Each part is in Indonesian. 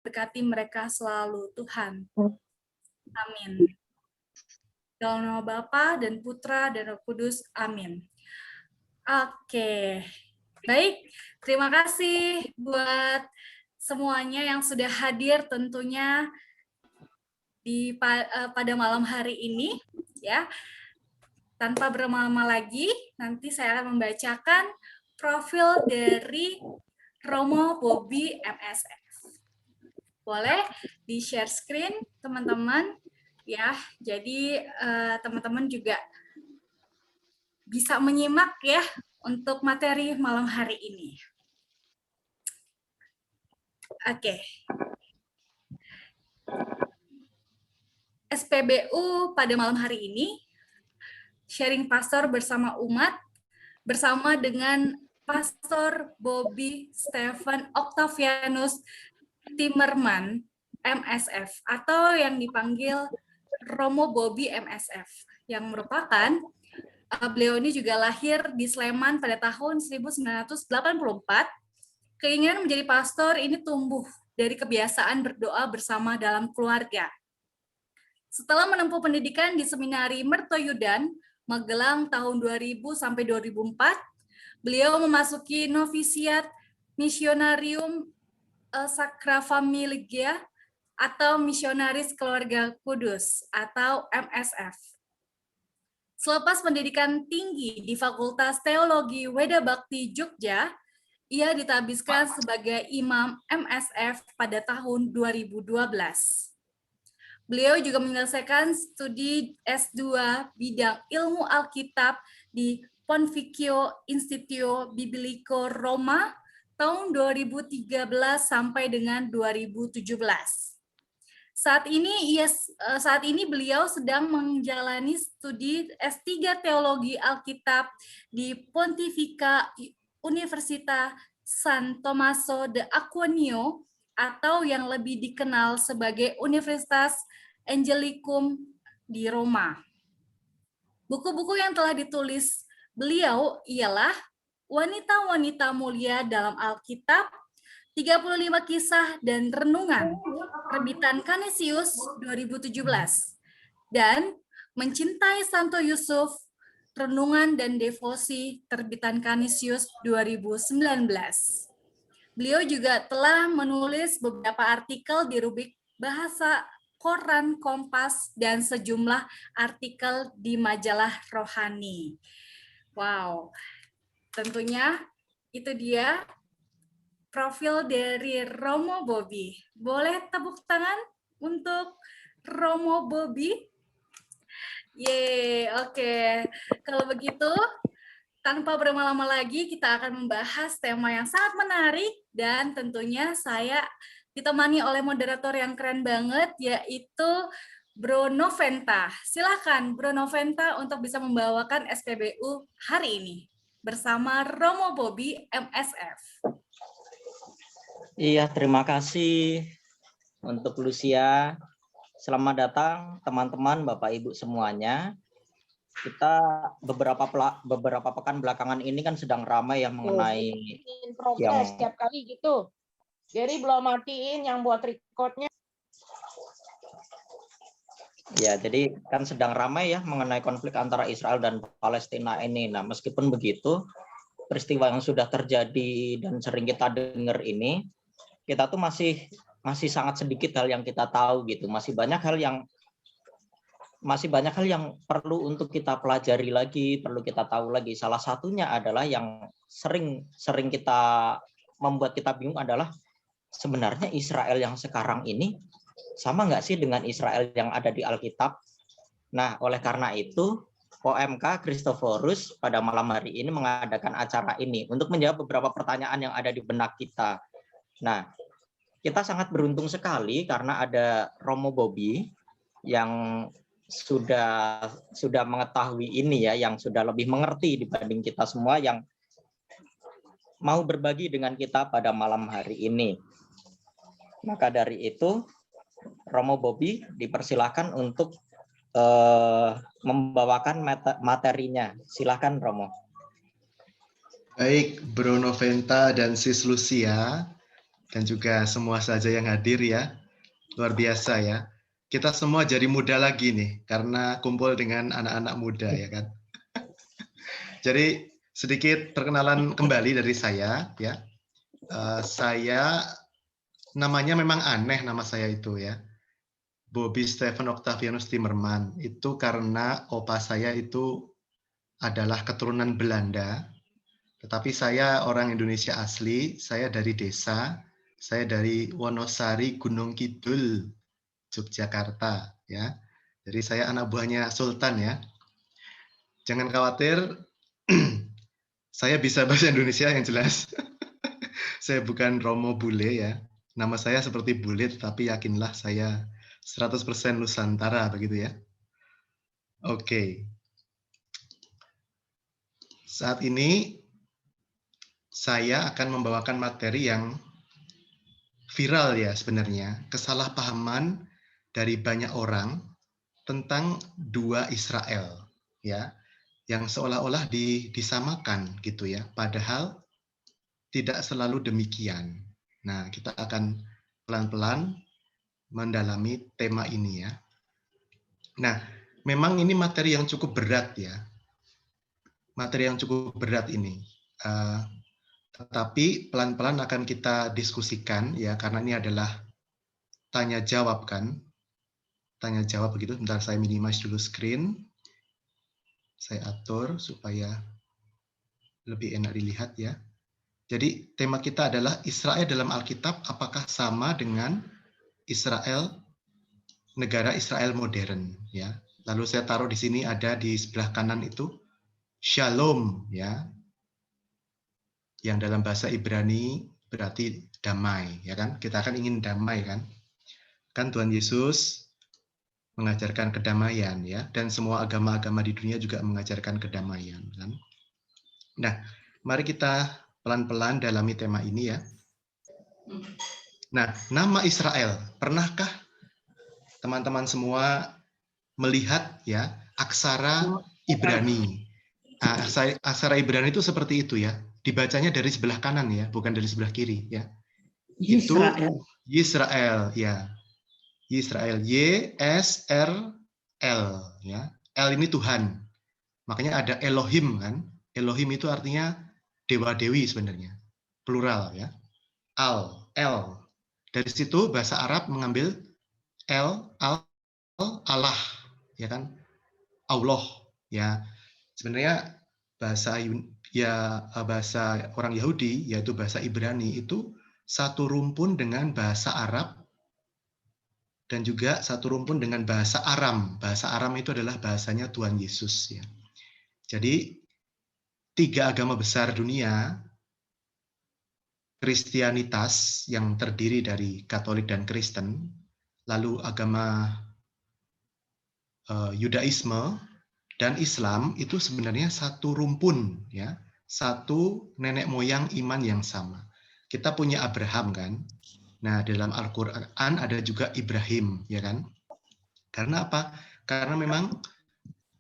berkati mereka selalu, Tuhan. Amin. Dalam nama Bapa dan Putra dan Roh Kudus. Amin. Oke. Baik, terima kasih buat semuanya yang sudah hadir tentunya pada malam hari ini, ya. Tanpa berlama-lama lagi, nanti saya akan membacakan profil dari Romo Bobby MSF. Boleh di-share screen, teman-teman, ya. Jadi teman-teman juga bisa menyimak ya untuk materi malam hari ini. Oke. SPBU pada malam hari ini sharing pastor bersama umat bersama dengan Pastor Bobby Stephen Octavianus Timmerman MSF atau yang dipanggil Romo Bobby MSF yang merupakan beliau ini juga lahir di Sleman pada tahun 1984. Keinginan menjadi pastor ini tumbuh dari kebiasaan berdoa bersama dalam keluarga. Setelah menempuh pendidikan di Seminari Mertoyudan, Magelang tahun 2000 sampai 2004, beliau memasuki novisiat Missionarium Sacra Familia atau Misionaris Keluarga Kudus atau MSF. Selepas pendidikan tinggi di Fakultas Teologi Weda Bakti Jogja, ia ditabiskan sebagai imam MSF pada tahun 2012. Beliau juga menyelesaikan studi S2 bidang ilmu Alkitab di Pontificio Instituto Biblico Roma tahun 2013 sampai dengan 2017. Saat ini beliau sedang menjalani studi S3 Teologi Alkitab di Pontificia Università San Tommaso de Aquino atau yang lebih dikenal sebagai Universitas Angelicum di Roma. Buku-buku yang telah ditulis beliau ialah Wanita-Wanita Mulia dalam Alkitab, 35 Kisah dan Renungan, terbitan Canisius 2017, dan Mencintai Santo Yusuf, Renungan dan Devosi, terbitan Canisius 2019. Beliau juga telah menulis beberapa artikel di rubrik bahasa koran Kompas dan sejumlah artikel di majalah rohani. Wow, tentunya itu dia profil dari Romo Bobby. Boleh tepuk tangan untuk Romo Bobby? Yeay, oke. Kalau begitu, tanpa berlama-lama lagi, kita akan membahas tema yang sangat menarik dan tentunya saya ditemani oleh moderator yang keren banget, yaitu Bro Noventa. Silakan Bro Noventa untuk bisa membawakan SPBU hari ini bersama Romo Bobby MSF. Iya, terima kasih untuk Lucia. Selamat datang teman-teman, Bapak Ibu semuanya. Kita beberapa pekan belakangan ini kan sedang ramai yang mengenai yang setiap kali gitu. Jadi belum matiin yang buat recordnya. Ya, jadi kan sedang ramai ya mengenai konflik antara Israel dan Palestina ini. Nah, meskipun begitu, peristiwa yang sudah terjadi dan sering kita dengar ini, kita tuh masih sangat sedikit hal yang kita tahu gitu. Masih banyak hal yang perlu untuk kita pelajari lagi, perlu kita tahu lagi. Salah satunya adalah yang sering kita membuat kita bingung adalah sebenarnya Israel yang sekarang ini sama nggak sih dengan Israel yang ada di Alkitab? Nah, oleh karena itu OMK Christophorus pada malam hari ini mengadakan acara ini untuk menjawab beberapa pertanyaan yang ada di benak kita. Nah, kita sangat beruntung sekali karena ada Romo Bobby yang sudah mengetahui ini ya, yang sudah lebih mengerti dibanding kita semua yang mau berbagi dengan kita pada malam hari ini. Maka dari itu, Romo Bobby dipersilakan untuk membawakan materinya. Silakan Romo. Baik, Bro Noventa dan Sis Lucia. dan juga semua saja yang hadir ya. Luar biasa ya. Kita semua jadi muda lagi nih karena kumpul dengan anak-anak muda ya kan. Jadi sedikit perkenalan kembali dari saya ya. Saya namanya memang aneh nama saya itu ya. Bobby Stephen Octavianus Timmerman. Itu karena opa saya itu adalah keturunan Belanda. Tetapi saya orang Indonesia asli, saya dari desa, saya dari Wonosari, Gunung Kidul, Yogyakarta ya. Jadi saya anak buahnya Sultan ya. Jangan khawatir, saya bisa bahasa Indonesia yang jelas. Saya bukan Romo Bule ya. Nama saya seperti Bule, tapi yakinlah saya 100% Nusantara begitu ya. Oke. Saat ini saya akan membawakan materi yang viral ya sebenarnya, kesalahpahaman dari banyak orang tentang dua Israel ya, yang seolah-olah disamakan gitu ya, padahal tidak selalu demikian. Nah, kita akan pelan-pelan mendalami tema ini ya. Nah, memang ini materi yang cukup berat ya. Materi yang cukup berat ini. Tetapi pelan-pelan akan kita diskusikan ya, karena ini adalah tanya jawab kan. Tanya jawab begitu. Bentar saya minimize dulu screen. Saya atur supaya lebih enak dilihat ya. Jadi tema kita adalah Israel dalam Alkitab apakah sama dengan Israel, negara Israel modern ya. Lalu saya taruh di sini ada di sebelah kanan itu Shalom ya. Yang dalam bahasa Ibrani berarti damai ya kan. Kita akan ingin damai kan. Kan Tuhan Yesus mengajarkan kedamaian ya, dan semua agama-agama di dunia juga mengajarkan kedamaian kan. Nah, mari kita pelan-pelan dalami tema ini ya. Nah, nama Israel, pernahkah teman-teman semua melihat ya aksara Ibrani? Aksara Ibrani itu seperti itu ya. Dibacanya dari sebelah kanan ya, bukan dari sebelah kiri ya. Israel. Itu Yisrael ya. Yisrael, Y S R L ya. L ini Tuhan. Makanya ada Elohim kan. Elohim itu artinya dewa-dewi sebenarnya. Plural ya. Al, L. Dari situ bahasa Arab mengambil L, Al, Allah ya kan. Allah ya. Sebenarnya bahasa orang Yahudi yaitu bahasa Ibrani itu satu rumpun dengan bahasa Arab dan juga satu rumpun dengan bahasa Aram. Bahasa Aram itu adalah bahasanya Tuhan Yesus ya. Jadi tiga agama besar dunia, Kristianitas yang terdiri dari Katolik dan Kristen, lalu agama Yudaisme dan Islam itu sebenarnya satu rumpun ya, satu nenek moyang iman yang sama. Kita punya Abraham kan. Nah, dalam Al-Qur'an ada juga Ibrahim ya kan. Karena apa? Karena memang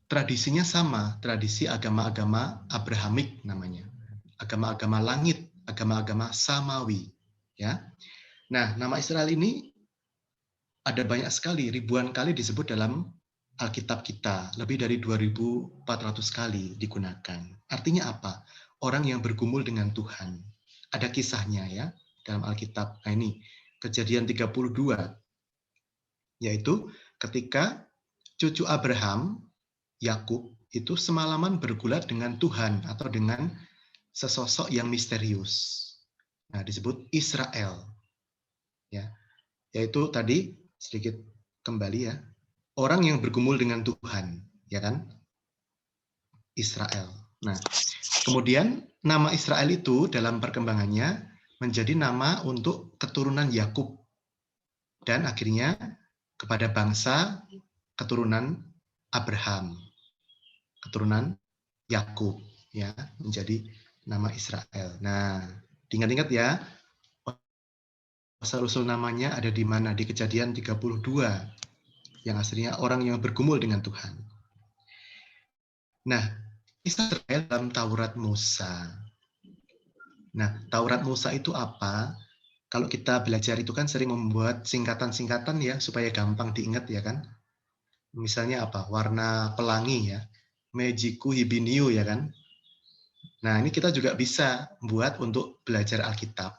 tradisinya sama, tradisi agama-agama Abrahamik namanya. Agama-agama langit, agama-agama samawi ya. Nah, nama Israel ini ada banyak sekali, ribuan kali disebut dalam Alkitab kita, lebih dari 2.400 kali digunakan. Artinya apa? Orang yang bergumul dengan Tuhan. Ada kisahnya ya dalam Alkitab. Nah ini Kejadian 32, yaitu ketika cucu Abraham, Yakub, itu semalaman bergulat dengan Tuhan atau dengan sesosok yang misterius. Nah disebut Israel. Ya, yaitu tadi sedikit kembali ya. Orang yang bergumul dengan Tuhan, ya kan? Israel. Nah, kemudian nama Israel itu dalam perkembangannya menjadi nama untuk keturunan Yakub dan akhirnya kepada bangsa keturunan Abraham, keturunan Yakub, ya, menjadi nama Israel. Nah, diingat-ingat ya, asal-usul namanya ada di mana? Di Kejadian 32. Yang aslinya orang yang bergumul dengan Tuhan. Nah, Israel dalam Taurat Musa. Nah, Taurat Musa itu apa? kalau kita belajar itu kan sering membuat singkatan-singkatan ya supaya gampang diingat ya kan. Misalnya apa? Warna pelangi ya. Mejiku hibiniu ya kan. Nah, ini kita juga bisa buat untuk belajar Alkitab.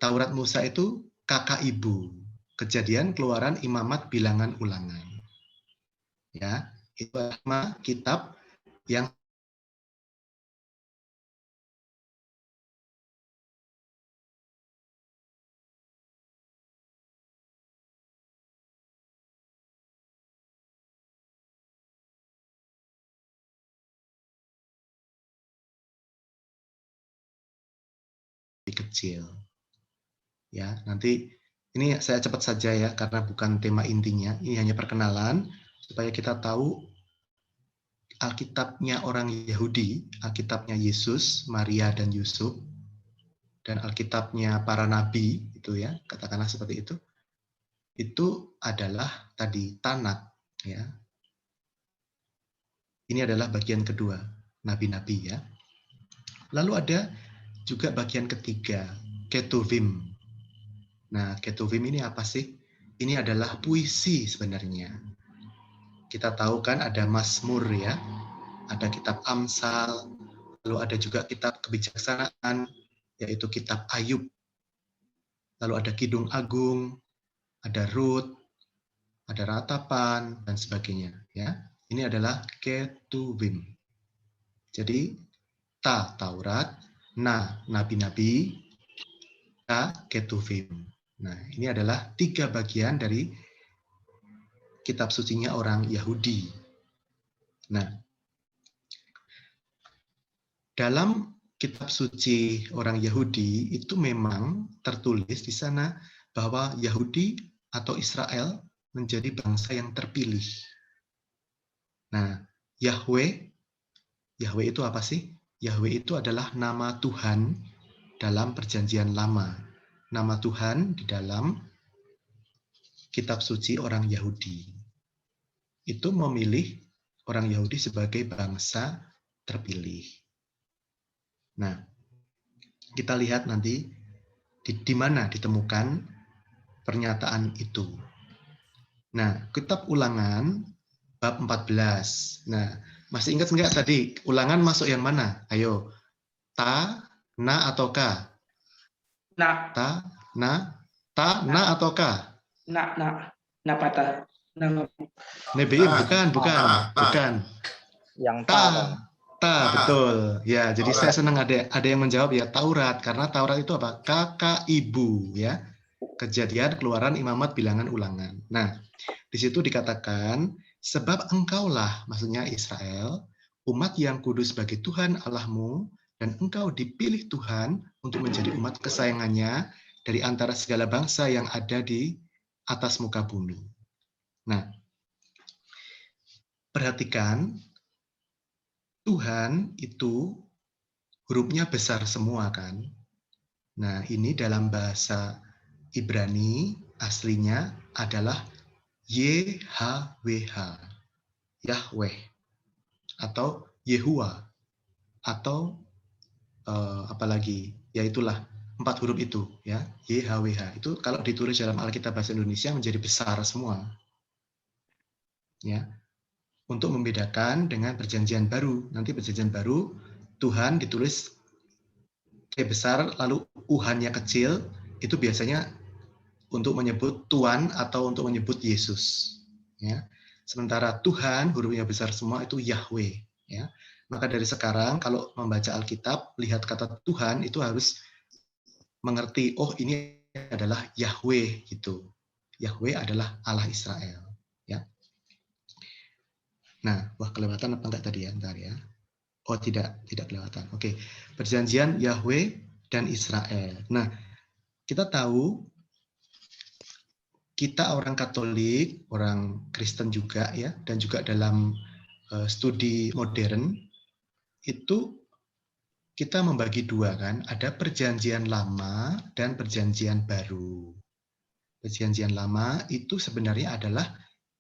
Taurat Musa itu kakak ibu. Kejadian, Keluaran, Imamat, Bilangan, Ulangan. Ya, itu nama kitab yang kecil. Ya, nanti ini saya cepat saja ya karena bukan tema intinya. Ini hanya perkenalan supaya kita tahu Alkitabnya orang Yahudi, Alkitabnya Yesus, Maria dan Yusuf, dan Alkitabnya para nabi itu ya, katakanlah seperti itu adalah tadi Tanakh ya. Ini adalah bagian kedua, nabi-nabi ya. Lalu ada juga bagian ketiga, Ketuvim. Nah, Ketuvim ini apa sih? Ini adalah puisi sebenarnya. Kita tahu kan ada Mazmur ya, ada kitab Amsal, lalu ada juga kitab kebijaksanaan, yaitu kitab Ayub. Lalu ada Kidung Agung, ada Rut, ada Ratapan, dan sebagainya. Ya, ini adalah Ketuvim. Jadi, Ta Taurat, Na Nabi-Nabi, Ta Ketuvim. Nah, ini adalah 3 bagian dari kitab sucinya orang Yahudi. Nah, dalam kitab suci orang Yahudi itu memang tertulis di sana bahwa Yahudi atau Israel menjadi bangsa yang terpilih. Nah, Yahweh itu apa sih? Yahweh itu adalah nama Tuhan dalam Perjanjian Lama. Nama Tuhan di dalam kitab suci orang Yahudi. Itu memilih orang Yahudi sebagai bangsa terpilih. Nah, kita lihat nanti di mana ditemukan pernyataan itu. Nah, kitab Ulangan bab 14. Nah, masih ingat enggak tadi Ulangan masuk yang mana? Ayo. Ta, na atau ka? Na. Ta, na atau ka? Na patah. Nebiim, bukan. Yang ta. Ta, betul. Ya, jadi saya senang ada yang menjawab ya Taurat, karena Taurat itu apa? Kakak ibu ya. Kejadian, Keluaran, Imamat, Bilangan, Ulangan. Nah, di situ dikatakan sebab engkaulah, maksudnya Israel, umat yang kudus bagi Tuhan Allahmu, dan engkau dipilih Tuhan untuk menjadi umat kesayangannya dari antara segala bangsa yang ada di atas muka bumi. Nah, perhatikan, Tuhan itu hurufnya besar semua kan. Nah, ini dalam bahasa Ibrani aslinya adalah YHWH, Yahweh, atau Yehua, atau apalagi, ya itulah 4 huruf itu ya, YHWH. Itu kalau ditulis dalam Alkitab bahasa Indonesia menjadi besar semua. Ya. Untuk membedakan dengan Perjanjian Baru. Nanti Perjanjian Baru Tuhan ditulis T besar lalu U-nya kecil, itu biasanya untuk menyebut Tuhan atau untuk menyebut Yesus. Ya. Sementara Tuhan hurufnya besar semua itu Yahweh. Ya. Maka dari sekarang kalau membaca Alkitab, lihat kata Tuhan itu harus mengerti, oh ini adalah Yahweh gitu. Yahweh adalah Allah Israel. Ya. Nah, wah kelewatan apa enggak tadi ya? Bentar ya. Oh tidak kelewatan. Oke. Perjanjian Yahweh dan Israel. Nah, kita tahu kita orang Katolik, orang Kristen juga ya, dan juga dalam studi modern itu kita membagi 2 kan, ada Perjanjian Lama dan Perjanjian Baru. Perjanjian Lama itu sebenarnya adalah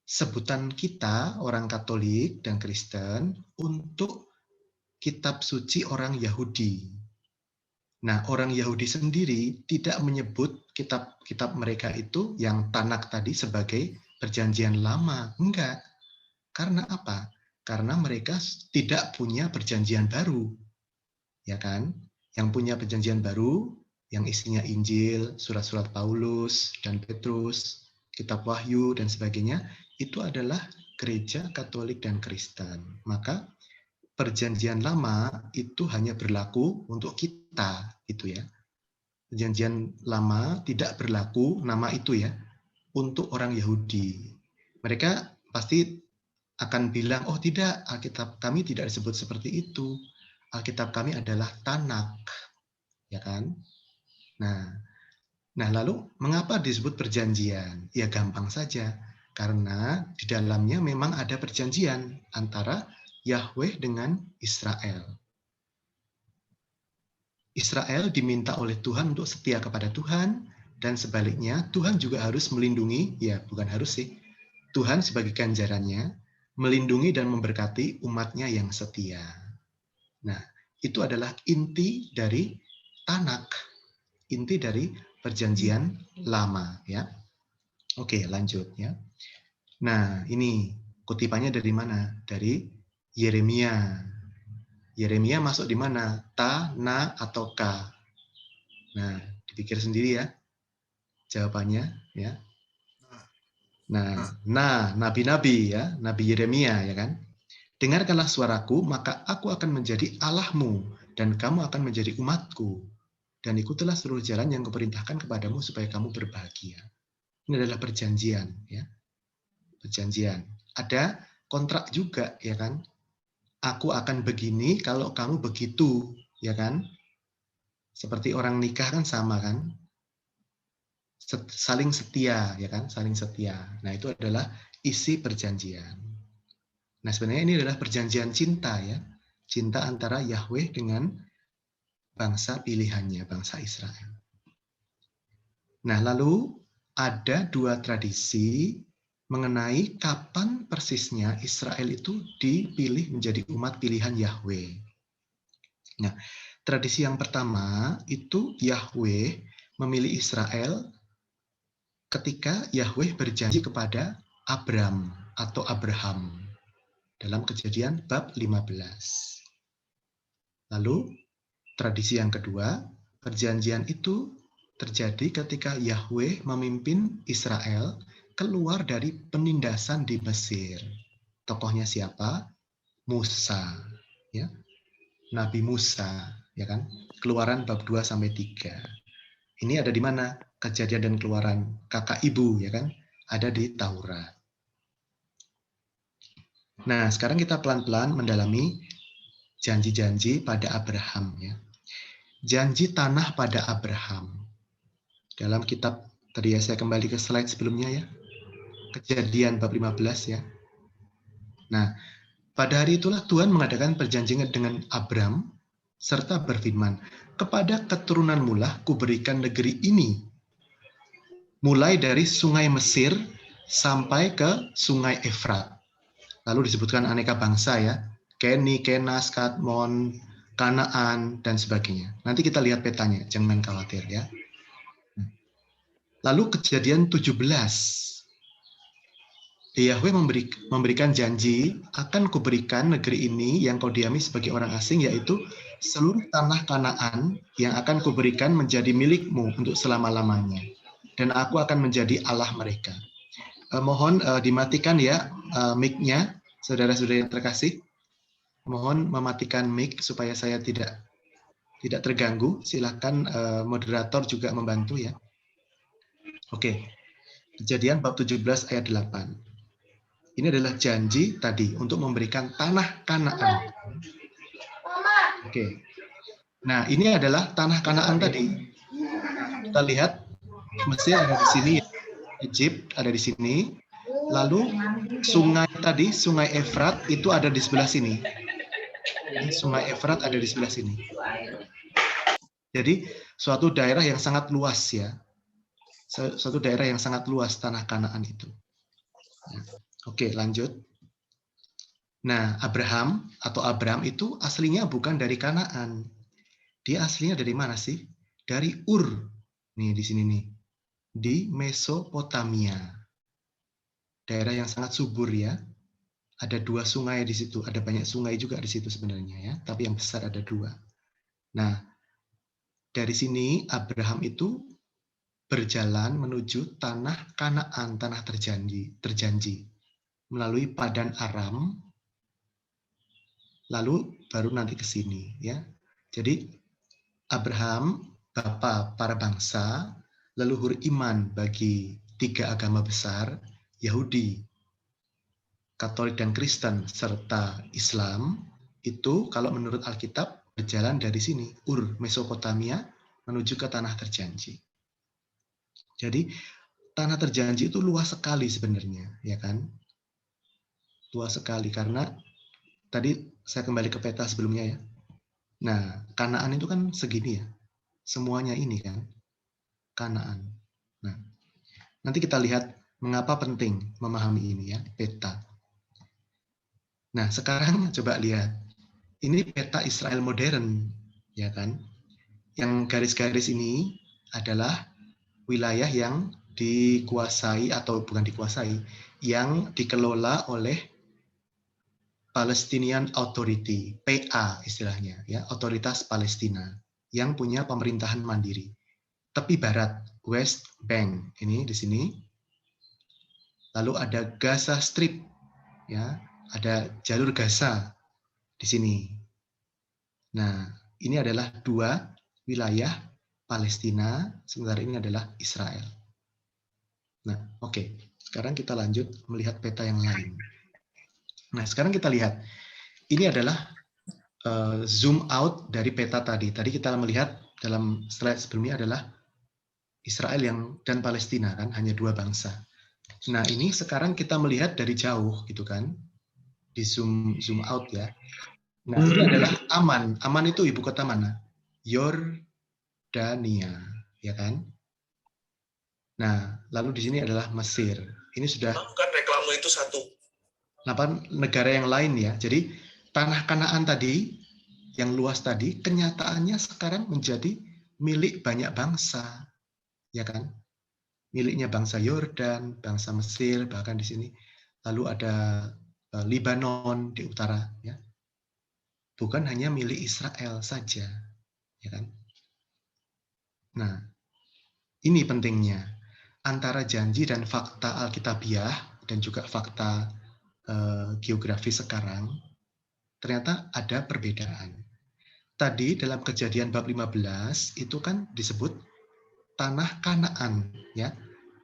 sebutan kita orang Katolik dan Kristen untuk kitab suci orang Yahudi. Nah, orang Yahudi sendiri tidak menyebut kitab-kitab mereka itu yang Tanakh tadi sebagai perjanjian lama. Enggak. Karena apa? Karena mereka tidak punya perjanjian baru. Ya kan? Yang punya perjanjian baru, yang isinya Injil, surat-surat Paulus dan Petrus, kitab Wahyu dan sebagainya, itu adalah gereja Katolik dan Kristen. Maka perjanjian lama itu hanya berlaku untuk kita, itu ya. Perjanjian lama tidak berlaku nama itu ya untuk orang Yahudi. Mereka pasti akan bilang, oh tidak, Alkitab kami tidak disebut seperti itu. Alkitab kami adalah Tanakh, ya kan? Nah lalu mengapa disebut perjanjian? Ya gampang saja, karena di dalamnya memang ada perjanjian antara Yahweh dengan Israel. Israel diminta oleh Tuhan untuk setia kepada Tuhan, dan sebaliknya Tuhan juga harus melindungi, ya bukan harus sih, Tuhan sebagai ganjarannya, melindungi dan memberkati umatnya yang setia. Nah, itu adalah inti dari Tanakh, inti dari perjanjian lama. Ya. Oke, lanjut ya. Nah, ini kutipannya dari mana? Dari Yeremia. Yeremia masuk di mana? Ta, na, atau ka? Nah, dipikir sendiri ya jawabannya ya. Nah, nabi-nabi ya, Nabi Yeremia ya kan. Dengarkanlah suaraku, maka aku akan menjadi Allahmu dan kamu akan menjadi umatku. Dan ikutilah seluruh jalan yang kuperintahkan kepadamu supaya kamu berbahagia. Ini adalah perjanjian ya. Perjanjian. Ada kontrak juga ya kan. Aku akan begini kalau kamu begitu, ya kan? Seperti orang nikah kan sama kan? Saling setia, ya kan? Saling setia. Nah, itu adalah isi perjanjian. Nah, sebenarnya ini adalah perjanjian cinta ya. Cinta antara Yahweh dengan bangsa pilihannya, bangsa Israel. Nah, lalu ada dua tradisi mengenai kapan persisnya Israel itu dipilih menjadi umat pilihan Yahweh. Nah, tradisi yang pertama itu Yahweh memilih Israel ketika Yahweh berjanji kepada Abram atau Abraham dalam Kejadian bab 15. Lalu, tradisi yang kedua, perjanjian itu terjadi ketika Yahweh memimpin Israel keluar dari penindasan di Mesir. Tokohnya siapa? Musa, ya. Nabi Musa, ya kan? Keluaran bab 2 sampai 3. Ini ada di mana? Kejadian dan Keluaran, kakak ibu, ya kan? Ada di Taurat. Nah, sekarang kita pelan-pelan mendalami janji-janji pada Abraham, ya. Janji tanah pada Abraham. Dalam kitab, tadi ya saya kembali ke slide sebelumnya ya. Kejadian bab 15 ya. Nah, pada hari itulah Tuhan mengadakan perjanjian dengan Abram serta berfirman, kepada keturunanmu lah kuberikan negeri ini, mulai dari sungai Mesir sampai ke sungai Efrat. Lalu disebutkan aneka bangsa ya, Keni, Kenas, Kadmon, Kanaan, dan sebagainya. Nanti kita lihat petanya, jangan khawatir ya. Lalu Kejadian 17. Yahweh memberikan janji, akan kuberikan negeri ini yang kau diami sebagai orang asing, yaitu seluruh tanah Kanaan yang akan kuberikan menjadi milikmu untuk selama-lamanya. Dan aku akan menjadi Allah mereka. Mohon dimatikan ya mic-nya, saudara-saudara yang terkasih. Mohon mematikan mic supaya saya tidak terganggu. Silakan moderator juga membantu ya. Oke. Kejadian bab 17 ayat 8. Ini adalah janji tadi untuk memberikan tanah Kanaan. Oke. Nah, ini adalah tanah Kanaan tadi. Kita lihat Mesir ada di sini, Egypt ada di sini. Lalu sungai tadi, sungai Efrat itu ada di sebelah sini. Sungai Efrat ada di sebelah sini. Jadi suatu daerah yang sangat luas ya. Suatu daerah yang sangat luas tanah Kanaan itu. Oke, lanjut. Nah, Abraham atau Abram itu aslinya bukan dari Kanaan. Dia aslinya dari mana sih? Dari Ur. Nih di sini nih. Di Mesopotamia. Daerah yang sangat subur ya. Ada 2 sungai di situ. Ada banyak sungai juga di situ sebenarnya ya. Tapi yang besar ada 2. Nah, dari sini Abraham itu berjalan menuju tanah Kanaan, tanah terjanji melalui Padan Aram, lalu baru nanti ke sini ya. Jadi Abraham, bapa para bangsa, leluhur iman bagi 3 agama besar, Yahudi, Katolik dan Kristen serta Islam, itu kalau menurut Alkitab berjalan dari sini, Ur, Mesopotamia menuju ke tanah terjanji. Jadi tanah terjanji itu luas sekali sebenarnya, ya kan? Luas sekali karena tadi saya kembali ke peta sebelumnya ya. Nah, Kanaan itu kan segini ya. Semuanya ini kan Kanaan. Nah, nanti kita lihat mengapa penting memahami ini ya, peta. Nah, sekarang coba lihat. Ini peta Israel modern, ya kan? Yang garis-garis ini adalah wilayah yang dikuasai atau bukan dikuasai, yang dikelola oleh Palestinian Authority, PA istilahnya, ya, Otoritas Palestina, yang punya pemerintahan mandiri. Tepi barat, West Bank, ini di sini. Lalu ada Gaza Strip, ya, ada jalur Gaza di sini. Nah, ini adalah 2 wilayah Palestina, sementara ini adalah Israel. Nah, oke. Sekarang kita lanjut melihat peta yang lain. Nah, sekarang kita lihat. Ini adalah zoom out dari peta tadi. Tadi kita melihat dalam slide sebelumnya adalah Israel dan Palestina kan, hanya 2 bangsa. Nah, ini sekarang kita melihat dari jauh gitu kan. Di zoom out ya. Nah, ini adalah Aman. Aman itu ibu kota mana? Yordania, ya kan? Nah, lalu di sini adalah Mesir. Ini sudah Bukan reklame itu satu. 8 negara yang lain ya. Jadi tanah Kanaan tadi yang luas tadi kenyataannya sekarang menjadi milik banyak bangsa. Ya kan? Miliknya bangsa Yordan, bangsa Mesir, bahkan di sini. Lalu ada Lebanon di utara ya. Bukan hanya milik Israel saja, ya kan? Nah, ini pentingnya antara janji dan fakta Alkitabiah dan juga fakta geografi sekarang, ternyata ada perbedaan. Tadi dalam Kejadian bab 15 itu kan disebut tanah Kanaan, ya.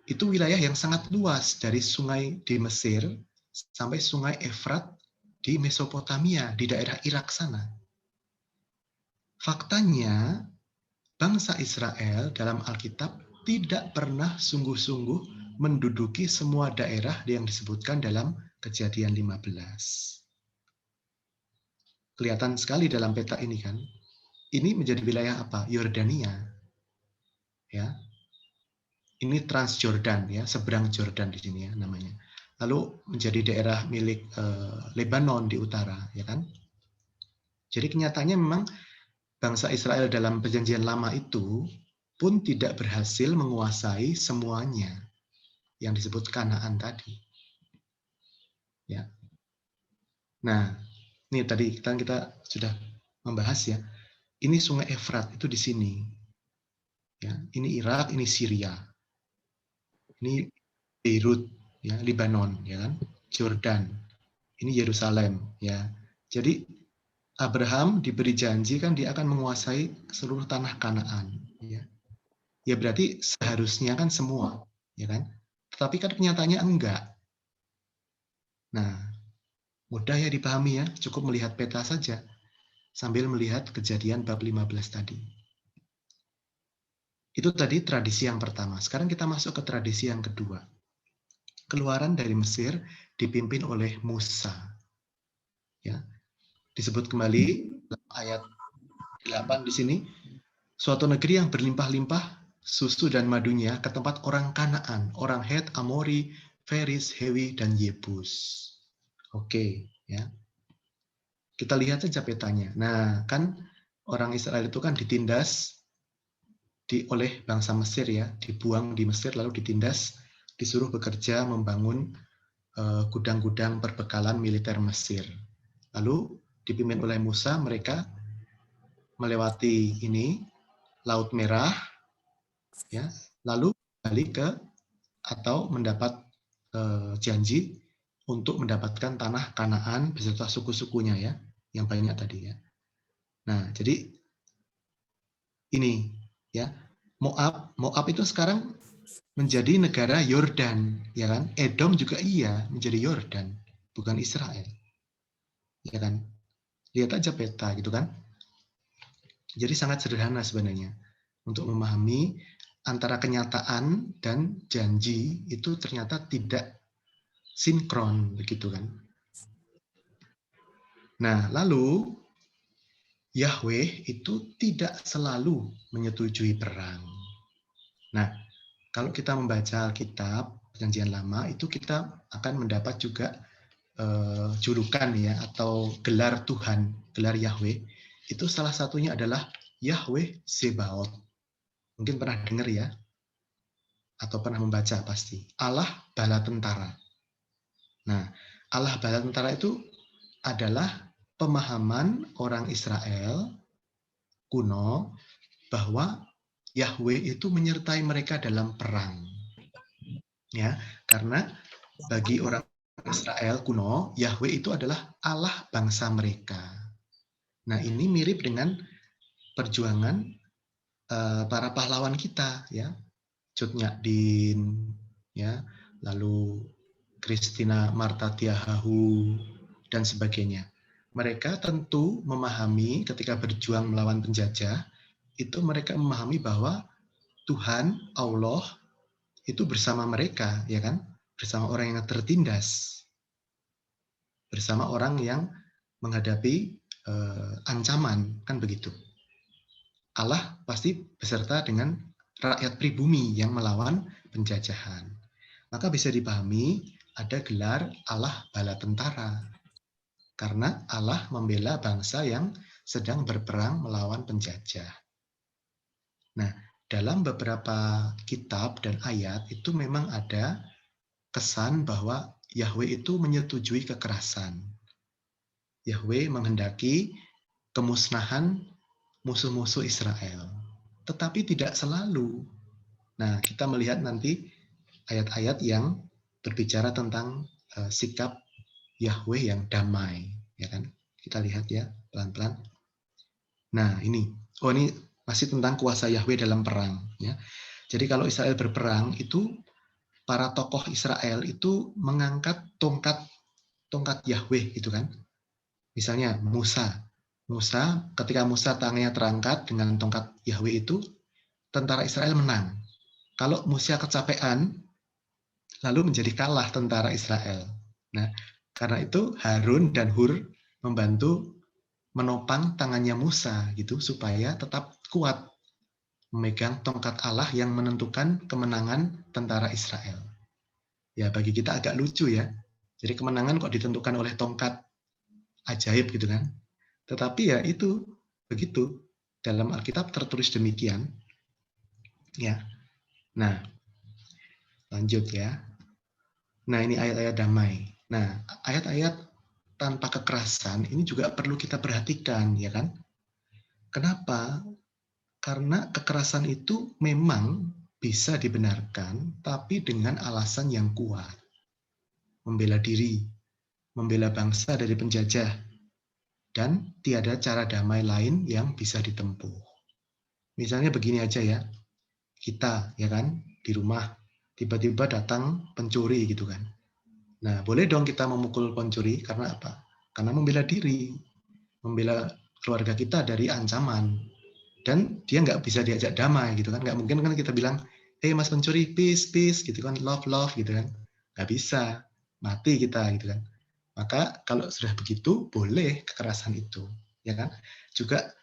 Itu wilayah yang sangat luas dari sungai di Mesir sampai sungai Efrat di Mesopotamia, di daerah Irak sana. Faktanya, bangsa Israel dalam Alkitab tidak pernah sungguh-sungguh menduduki semua daerah yang disebutkan dalam Kejadian 15. Kelihatan sekali dalam peta ini kan. Ini menjadi wilayah apa? Yordania. Ya. Ini Transjordan ya, seberang Jordan di sini ya namanya. Lalu menjadi daerah milik Lebanon di utara, ya kan? Jadi kenyataannya memang bangsa Israel dalam perjanjian lama itu pun tidak berhasil menguasai semuanya yang disebut Kanaan tadi. Ya. Nah, ini tadi kita sudah membahas ya. Ini Sungai Efrat itu di sini. Ya, ini Irak, ini Syria. Ini Beirut, ya, Lebanon, ya kan? Jordan. Ini Yerusalem, ya. Jadi Abraham diberi janji kan dia akan menguasai seluruh tanah Kanaan, ya. Ya berarti seharusnya kan semua, ya kan? Tetapi kan kenyataannya enggak. Nah, mudah ya dipahami ya, cukup melihat peta saja sambil melihat Kejadian bab 15 tadi. Itu tadi tradisi yang pertama. Sekarang kita masuk ke tradisi yang kedua. Keluaran dari Mesir dipimpin oleh Musa. Ya. Disebut kembali ayat 8 di sini, suatu negeri yang berlimpah-limpah susu dan madunya ke tempat orang Kanaan, orang Het, Amori, Feris, Hewi, dan Yebus. Oke, ya. Kita lihat saja petanya. Nah, kan orang Israel itu kan ditindas oleh bangsa Mesir ya, dibuang di Mesir lalu ditindas, disuruh bekerja membangun gudang-gudang perbekalan militer Mesir. Lalu dipimpin oleh Musa, mereka melewati ini Laut Merah, ya, lalu balik ke atau mendapat janji untuk mendapatkan tanah Kanaan beserta suku-sukunya ya, yang banyak tadi ya. Nah, jadi ini ya, Moab itu sekarang menjadi negara Yordan, ya kan? Edom juga iya menjadi Yordan, bukan Israel, ya kan? Lihat aja peta gitu kan. Jadi sangat sederhana sebenarnya untuk memahami antara kenyataan dan janji itu ternyata tidak sinkron begitu kan. Nah, lalu Yahweh itu tidak selalu menyetujui perang. Nah, kalau kita membaca Alkitab Perjanjian Lama itu kita akan mendapat juga julukan ya atau gelar Tuhan, gelar Yahweh. Itu salah satunya adalah Yahweh Sebaot. Mungkin pernah dengar ya, atau pernah membaca pasti. Allah bala tentara. Nah, Allah bala tentara itu adalah pemahaman orang Israel kuno bahwa Yahweh itu menyertai mereka dalam perang. Ya, karena bagi orang Israel kuno, Yahweh itu adalah Allah bangsa mereka. Nah, ini mirip dengan perjuangan para pahlawan kita ya. Cut Nyak Din ya, lalu Christina Marta Tiahahu dan sebagainya. Mereka tentu memahami ketika berjuang melawan penjajah, itu mereka memahami bahwa Tuhan Allah itu bersama mereka, ya kan? Bersama orang yang tertindas. Bersama orang yang menghadapi ancaman, kan begitu. Allah pasti beserta dengan rakyat pribumi yang melawan penjajahan. Maka bisa dipahami ada gelar Allah bala tentara. Karena Allah membela bangsa yang sedang berperang melawan penjajah. Nah, dalam beberapa kitab dan ayat itu memang ada kesan bahwa Yahweh itu menyetujui kekerasan. Yahweh menghendaki kemusnahan musuh-musuh Israel. Tetapi tidak selalu. Nah, kita melihat nanti ayat-ayat yang berbicara tentang sikap Yahweh yang damai, ya kan? Kita lihat ya, pelan-pelan. Nah, ini. Oh, ini masih tentang kuasa Yahweh dalam perang, ya. Jadi kalau Israel berperang itu para tokoh Israel itu mengangkat tongkat Yahweh gitu kan. Misalnya Musa ketika Musa tangannya terangkat dengan tongkat Yahweh itu, tentara Israel menang. Kalau Musa kecapean, lalu menjadi kalah tentara Israel. Nah, karena itu Harun dan Hur membantu menopang tangannya Musa gitu supaya tetap kuat memegang tongkat Allah yang menentukan kemenangan tentara Israel. Ya, bagi kita agak lucu ya. Jadi kemenangan kok ditentukan oleh tongkat ajaib gitu kan. Tetapi ya itu begitu. Dalam Alkitab tertulis demikian. Ya. Nah, lanjut ya. Nah, ini ayat-ayat damai. Nah, ayat-ayat tanpa kekerasan ini juga perlu kita perhatikan, ya kan? Kenapa? Karena kekerasan itu memang bisa dibenarkan, tapi dengan alasan yang kuat. Membela diri, membela bangsa dari penjajah, dan tiada cara damai lain yang bisa ditempuh. Misalnya begini aja ya, kita ya kan di rumah tiba-tiba datang pencuri gitu kan. Nah, boleh dong kita memukul pencuri karena apa? Karena membela diri, membela keluarga kita dari ancaman. Dan dia nggak bisa diajak damai gitu kan. Nggak mungkin kan kita bilang, hey mas pencuri, peace, peace gitu kan, love, love gitu kan. Nggak bisa, mati kita gitu kan. Maka kalau sudah begitu, boleh kekerasan itu. Ya kan? Juga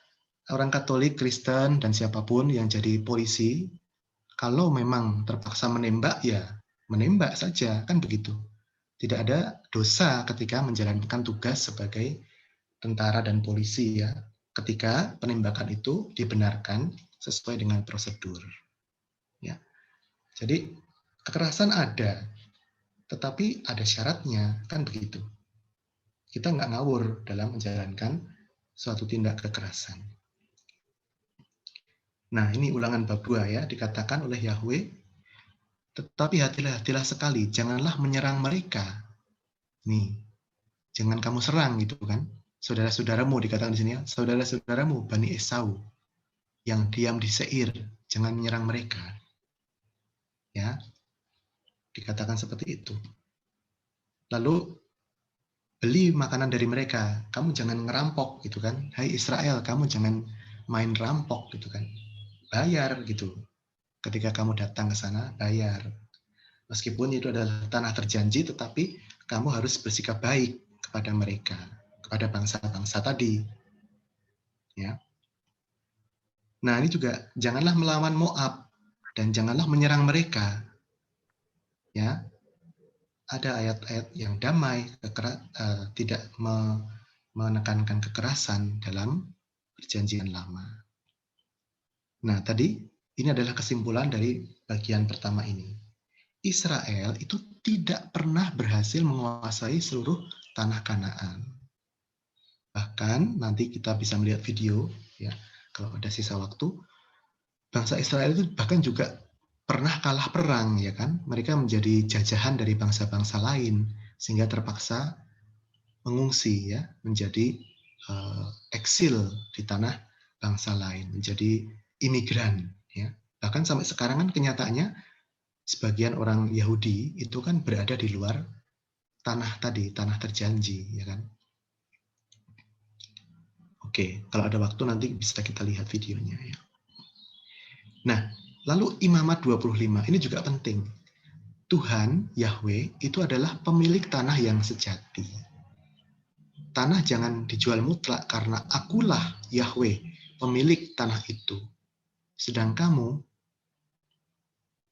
orang Katolik, Kristen, dan siapapun yang jadi polisi, kalau memang terpaksa menembak, ya menembak saja, kan begitu. Tidak ada dosa ketika menjalankan tugas sebagai tentara dan polisi ya. ketika penembakan itu dibenarkan sesuai dengan prosedur. Ya. Jadi kekerasan ada, tetapi ada syaratnya, kan begitu. Kita nggak ngawur dalam menjalankan suatu tindak kekerasan. Nah, ini Ulangan bab 2 ya, dikatakan oleh Yahweh, tetapi hati-hatilah sekali, janganlah menyerang mereka. Nih, jangan kamu serang gitu kan. Saudara-saudaramu dikatakan di sini ya, saudara-saudaramu Bani Esau yang diam di Seir, jangan menyerang mereka. Ya. Dikatakan seperti itu. Lalu beli makanan dari mereka, kamu jangan ngerampok gitu kan. Hai Israel, kamu jangan main rampok gitu kan. Bayar gitu. Ketika kamu datang ke sana, bayar. Meskipun itu adalah tanah terjanji, tetapi kamu harus bersikap baik kepada mereka, kepada bangsa-bangsa tadi. Ya. Nah, ini juga janganlah melawan Moab dan janganlah menyerang mereka. Ya. Ada ayat-ayat yang damai, tidak menekankan kekerasan dalam perjanjian lama. Nah, tadi ini adalah kesimpulan dari bagian pertama ini. Israel itu tidak pernah berhasil menguasai seluruh tanah Kanaan. Bahkan nanti kita bisa melihat video, ya, kalau ada sisa waktu, bangsa Israel itu bahkan juga pernah kalah perang, ya kan? Mereka menjadi jajahan dari bangsa-bangsa lain sehingga terpaksa mengungsi, ya, menjadi eksil di tanah bangsa lain, menjadi imigran, ya. Bahkan sampai sekarang kan kenyataannya sebagian orang Yahudi itu kan berada di luar tanah tadi, tanah terjanji, ya kan? Oke, kalau ada waktu nanti bisa kita lihat videonya, ya. Nah, lalu Imamat 25, ini juga penting. Tuhan, Yahweh, itu adalah pemilik tanah yang sejati. Tanah jangan dijual mutlak karena akulah Yahweh, pemilik tanah itu. Sedang kamu,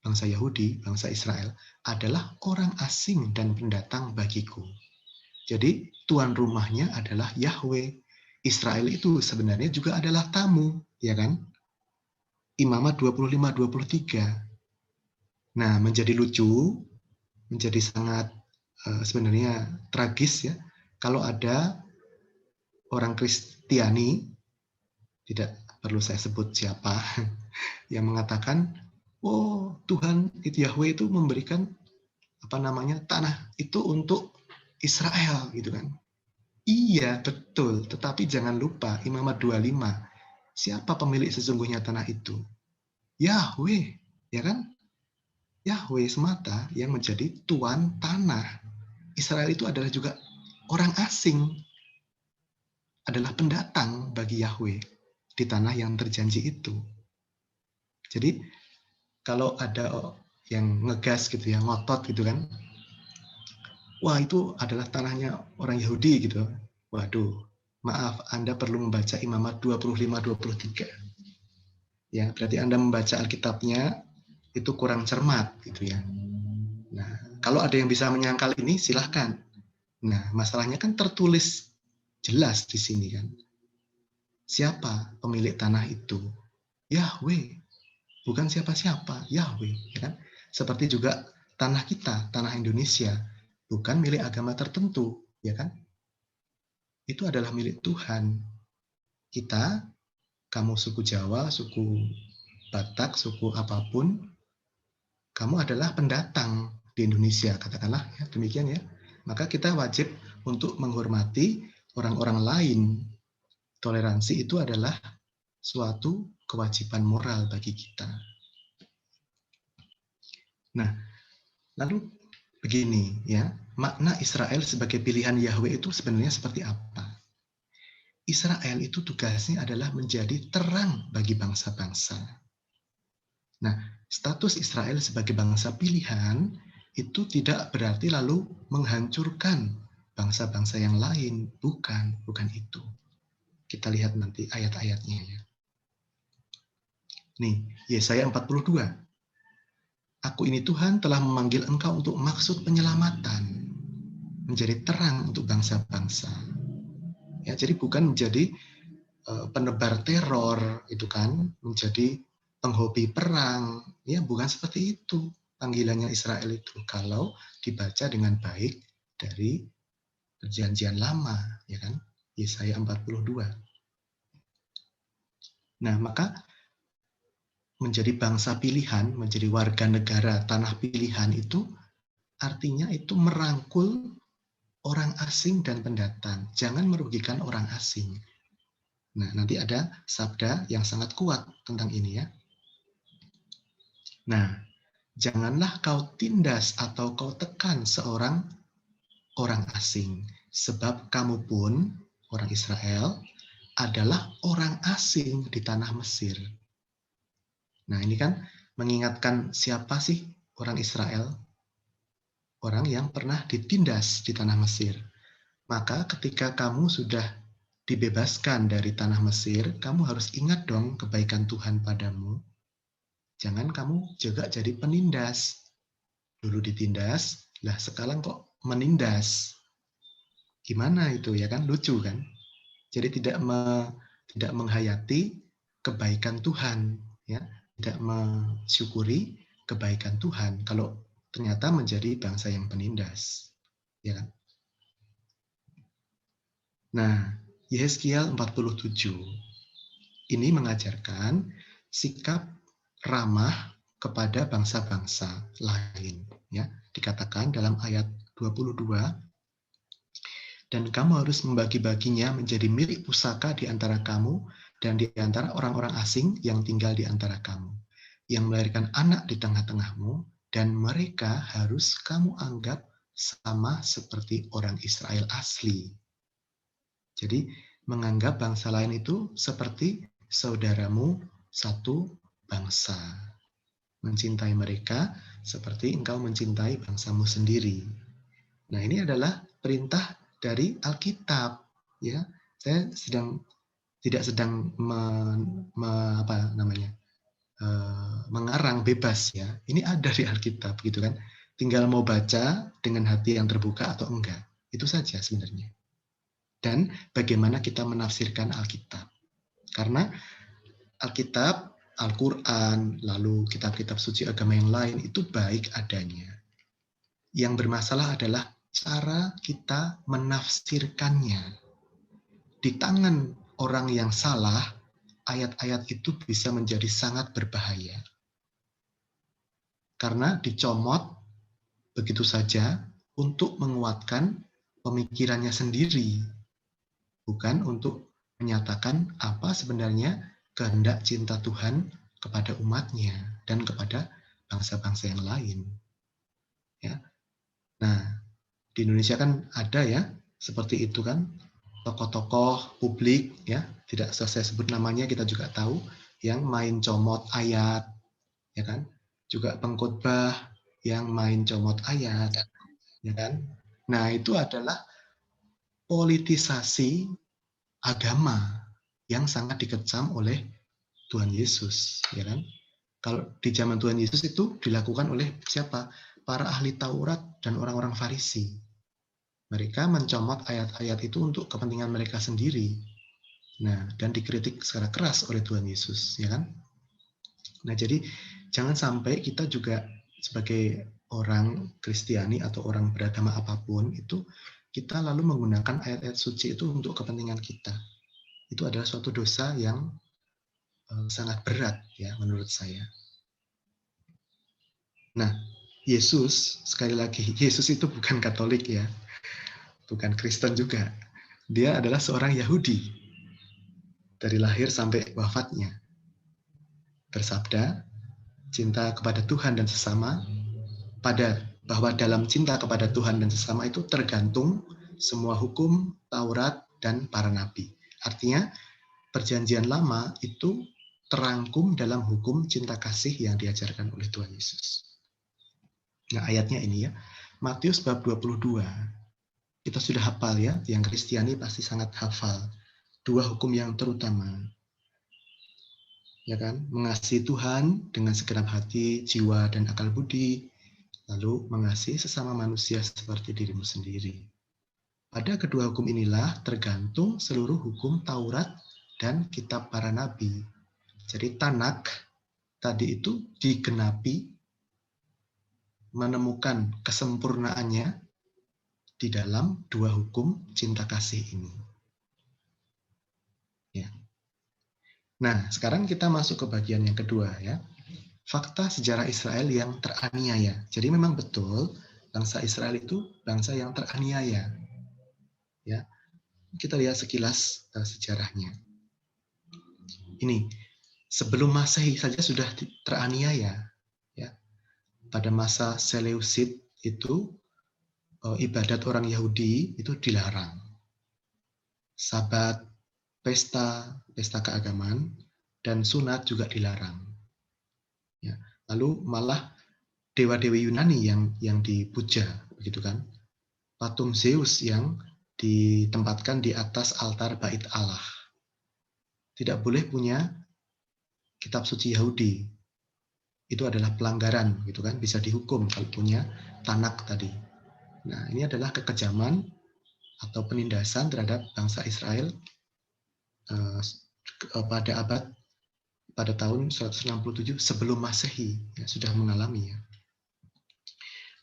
bangsa Yahudi, bangsa Israel, adalah orang asing dan pendatang bagiku. Jadi tuan rumahnya adalah Yahweh. Israel itu sebenarnya juga adalah tamu, ya kan? Imamat 25-23. Nah, menjadi lucu, menjadi sangat sebenarnya tragis ya, kalau ada orang Kristiani, tidak perlu saya sebut siapa, yang mengatakan, oh Tuhan itu Yahweh itu memberikan tanah itu untuk Israel gitu kan. Iya betul, tetapi jangan lupa Imamat 25, siapa pemilik sesungguhnya tanah itu? Yahweh, ya kan? Yahweh semata yang menjadi tuan tanah. Israel itu adalah juga orang asing, adalah pendatang bagi Yahweh di tanah yang terjanji itu. Jadi kalau ada yang ngegas gitu ya, ngotot gitu kan, wah itu adalah tanahnya orang Yahudi gitu. Waduh, maaf, Anda perlu membaca Imamat 25-23. Ya, berarti Anda membaca Alkitabnya itu kurang cermat gitu ya. Nah, kalau ada yang bisa menyangkal ini silahkan. Nah, masalahnya kan tertulis jelas di sini kan. Siapa pemilik tanah itu? Yahweh. Bukan siapa-siapa, Yahweh, ya kan? Seperti juga tanah kita, tanah Indonesia, bukan milik agama tertentu, ya kan? Itu adalah milik Tuhan. Kita, kamu suku Jawa, suku Batak, suku apapun, kamu adalah pendatang di Indonesia, katakanlah ya, demikian ya. Maka kita wajib untuk menghormati orang-orang lain. Toleransi itu adalah suatu kewajiban moral bagi kita. Nah, lalu begini ya, makna Israel sebagai pilihan Yahweh itu sebenarnya seperti apa? Israel itu tugasnya adalah menjadi terang bagi bangsa-bangsa. Nah, status Israel sebagai bangsa pilihan itu tidak berarti lalu menghancurkan bangsa-bangsa yang lain. Bukan itu. Kita lihat nanti ayat-ayatnya ya. Nih, Yesaya 42. Aku ini Tuhan telah memanggil engkau untuk maksud penyelamatan. Menjadi terang untuk bangsa-bangsa. Ya, jadi bukan menjadi penebar teror, itu kan, menjadi penghobi perang. Ya, bukan seperti itu panggilannya Israel itu. Kalau dibaca dengan baik dari Perjanjian Lama, ya kan? Yesaya 42. Nah, maka menjadi bangsa pilihan, menjadi warga negara tanah pilihan itu artinya itu merangkul orang asing dan pendatang. Jangan merugikan orang asing. Nah, nanti ada sabda yang sangat kuat tentang ini ya. Nah, janganlah kau tindas atau kau tekan seorang orang asing, sebab kamu pun, orang Israel, adalah orang asing di tanah Mesir. Nah, ini kan mengingatkan siapa sih orang Israel? Orang yang pernah ditindas di tanah Mesir. Maka ketika kamu sudah dibebaskan dari tanah Mesir, kamu harus ingat dong kebaikan Tuhan padamu. Jangan kamu juga jadi penindas. Dulu ditindas, lah sekarang kok menindas. Gimana itu ya kan? Lucu kan? Jadi tidak menghayati kebaikan Tuhan, ya, tidak mensyukuri kebaikan Tuhan. Kalau ternyata menjadi bangsa yang penindas, ya kan? Nah, Yehezkiel 47 ini mengajarkan sikap ramah kepada bangsa-bangsa lain, ya. Dikatakan dalam ayat 22, dan kamu harus membagi-baginya menjadi milik pusaka di antara kamu dan di antara orang-orang asing yang tinggal di antara kamu, yang melahirkan anak di tengah-tengahmu, dan mereka harus kamu anggap sama seperti orang Israel asli. Jadi menganggap bangsa lain itu seperti saudaramu satu bangsa. Mencintai mereka seperti engkau mencintai bangsamu sendiri. Nah, ini adalah perintah dari Alkitab, ya. Saya tidak sedang mengarang bebas ya. Ini ada di Alkitab gitu kan. Tinggal mau baca dengan hati yang terbuka atau enggak. Itu saja sebenarnya. Dan bagaimana kita menafsirkan Alkitab. Karena Alkitab, Al-Quran, lalu kitab-kitab suci agama yang lain itu baik adanya. Yang bermasalah adalah cara kita menafsirkannya. Di tangan orang yang salah, ayat-ayat itu bisa menjadi sangat berbahaya. Karena dicomot begitu saja untuk menguatkan pemikirannya sendiri. Bukan untuk menyatakan apa sebenarnya kehendak cinta Tuhan kepada umatnya dan kepada bangsa-bangsa yang lain. Ya. Nah, di Indonesia kan ada ya, seperti itu kan, tokoh-tokoh publik ya, tidak usah saya sebut namanya, kita juga tahu, yang main comot ayat, ya kan, juga pengkhotbah yang main comot ayat, ya kan. Nah, itu adalah politisasi agama yang sangat dikecam oleh Tuhan Yesus, ya kan. Kalau di zaman Tuhan Yesus itu dilakukan oleh siapa? Para ahli Taurat dan orang-orang Farisi. Mereka mencomot ayat-ayat itu untuk kepentingan mereka sendiri. Nah, dan dikritik secara keras oleh Tuhan Yesus, ya kan? Nah, jadi jangan sampai kita juga sebagai orang Kristiani atau orang beragama apapun itu kita lalu menggunakan ayat-ayat suci itu untuk kepentingan kita. Itu adalah suatu dosa yang sangat berat ya menurut saya. Nah, Yesus, sekali lagi, Yesus itu bukan Katolik ya. Bukan Kristen juga. Dia adalah seorang Yahudi. Dari lahir sampai wafatnya. Bersabda, cinta kepada Tuhan dan sesama, bahwa dalam cinta kepada Tuhan dan sesama itu tergantung semua hukum, Taurat, dan para nabi. Artinya, Perjanjian Lama itu terangkum dalam hukum cinta kasih yang diajarkan oleh Tuhan Yesus. Nah, ayatnya ini ya, Matius bab 22. Kita sudah hafal ya, yang Kristiani pasti sangat hafal. Dua hukum yang terutama. Ya kan? Mengasihi Tuhan dengan segenap hati, jiwa, dan akal budi. Lalu mengasihi sesama manusia seperti dirimu sendiri. Pada kedua hukum inilah tergantung seluruh hukum Taurat dan kitab para nabi. Jadi Tanak tadi itu digenapi, menemukan kesempurnaannya di dalam dua hukum cinta kasih ini. Ya. Nah, sekarang kita masuk ke bagian yang kedua ya. Fakta sejarah Israel yang teraniaya. Jadi memang betul bangsa Israel itu bangsa yang teraniaya. Ya. Kita lihat sekilas sejarahnya. Ini sebelum Masehi saja sudah teraniaya ya. Pada masa Seleucid itu ibadat orang Yahudi itu dilarang. Sabat, pesta keagamaan dan sunat juga dilarang. Ya. Lalu malah dewa-dewi Yunani yang dipuja, begitu kan? Patung Zeus yang ditempatkan di atas altar bait Allah. Tidak boleh punya kitab suci Yahudi. Itu adalah pelanggaran, gitu kan? Bisa dihukum kalau punya Tanak tadi. Nah, ini adalah kekejaman atau penindasan terhadap bangsa Israel pada tahun 167 sebelum Masehi, ya, sudah mengalami ya.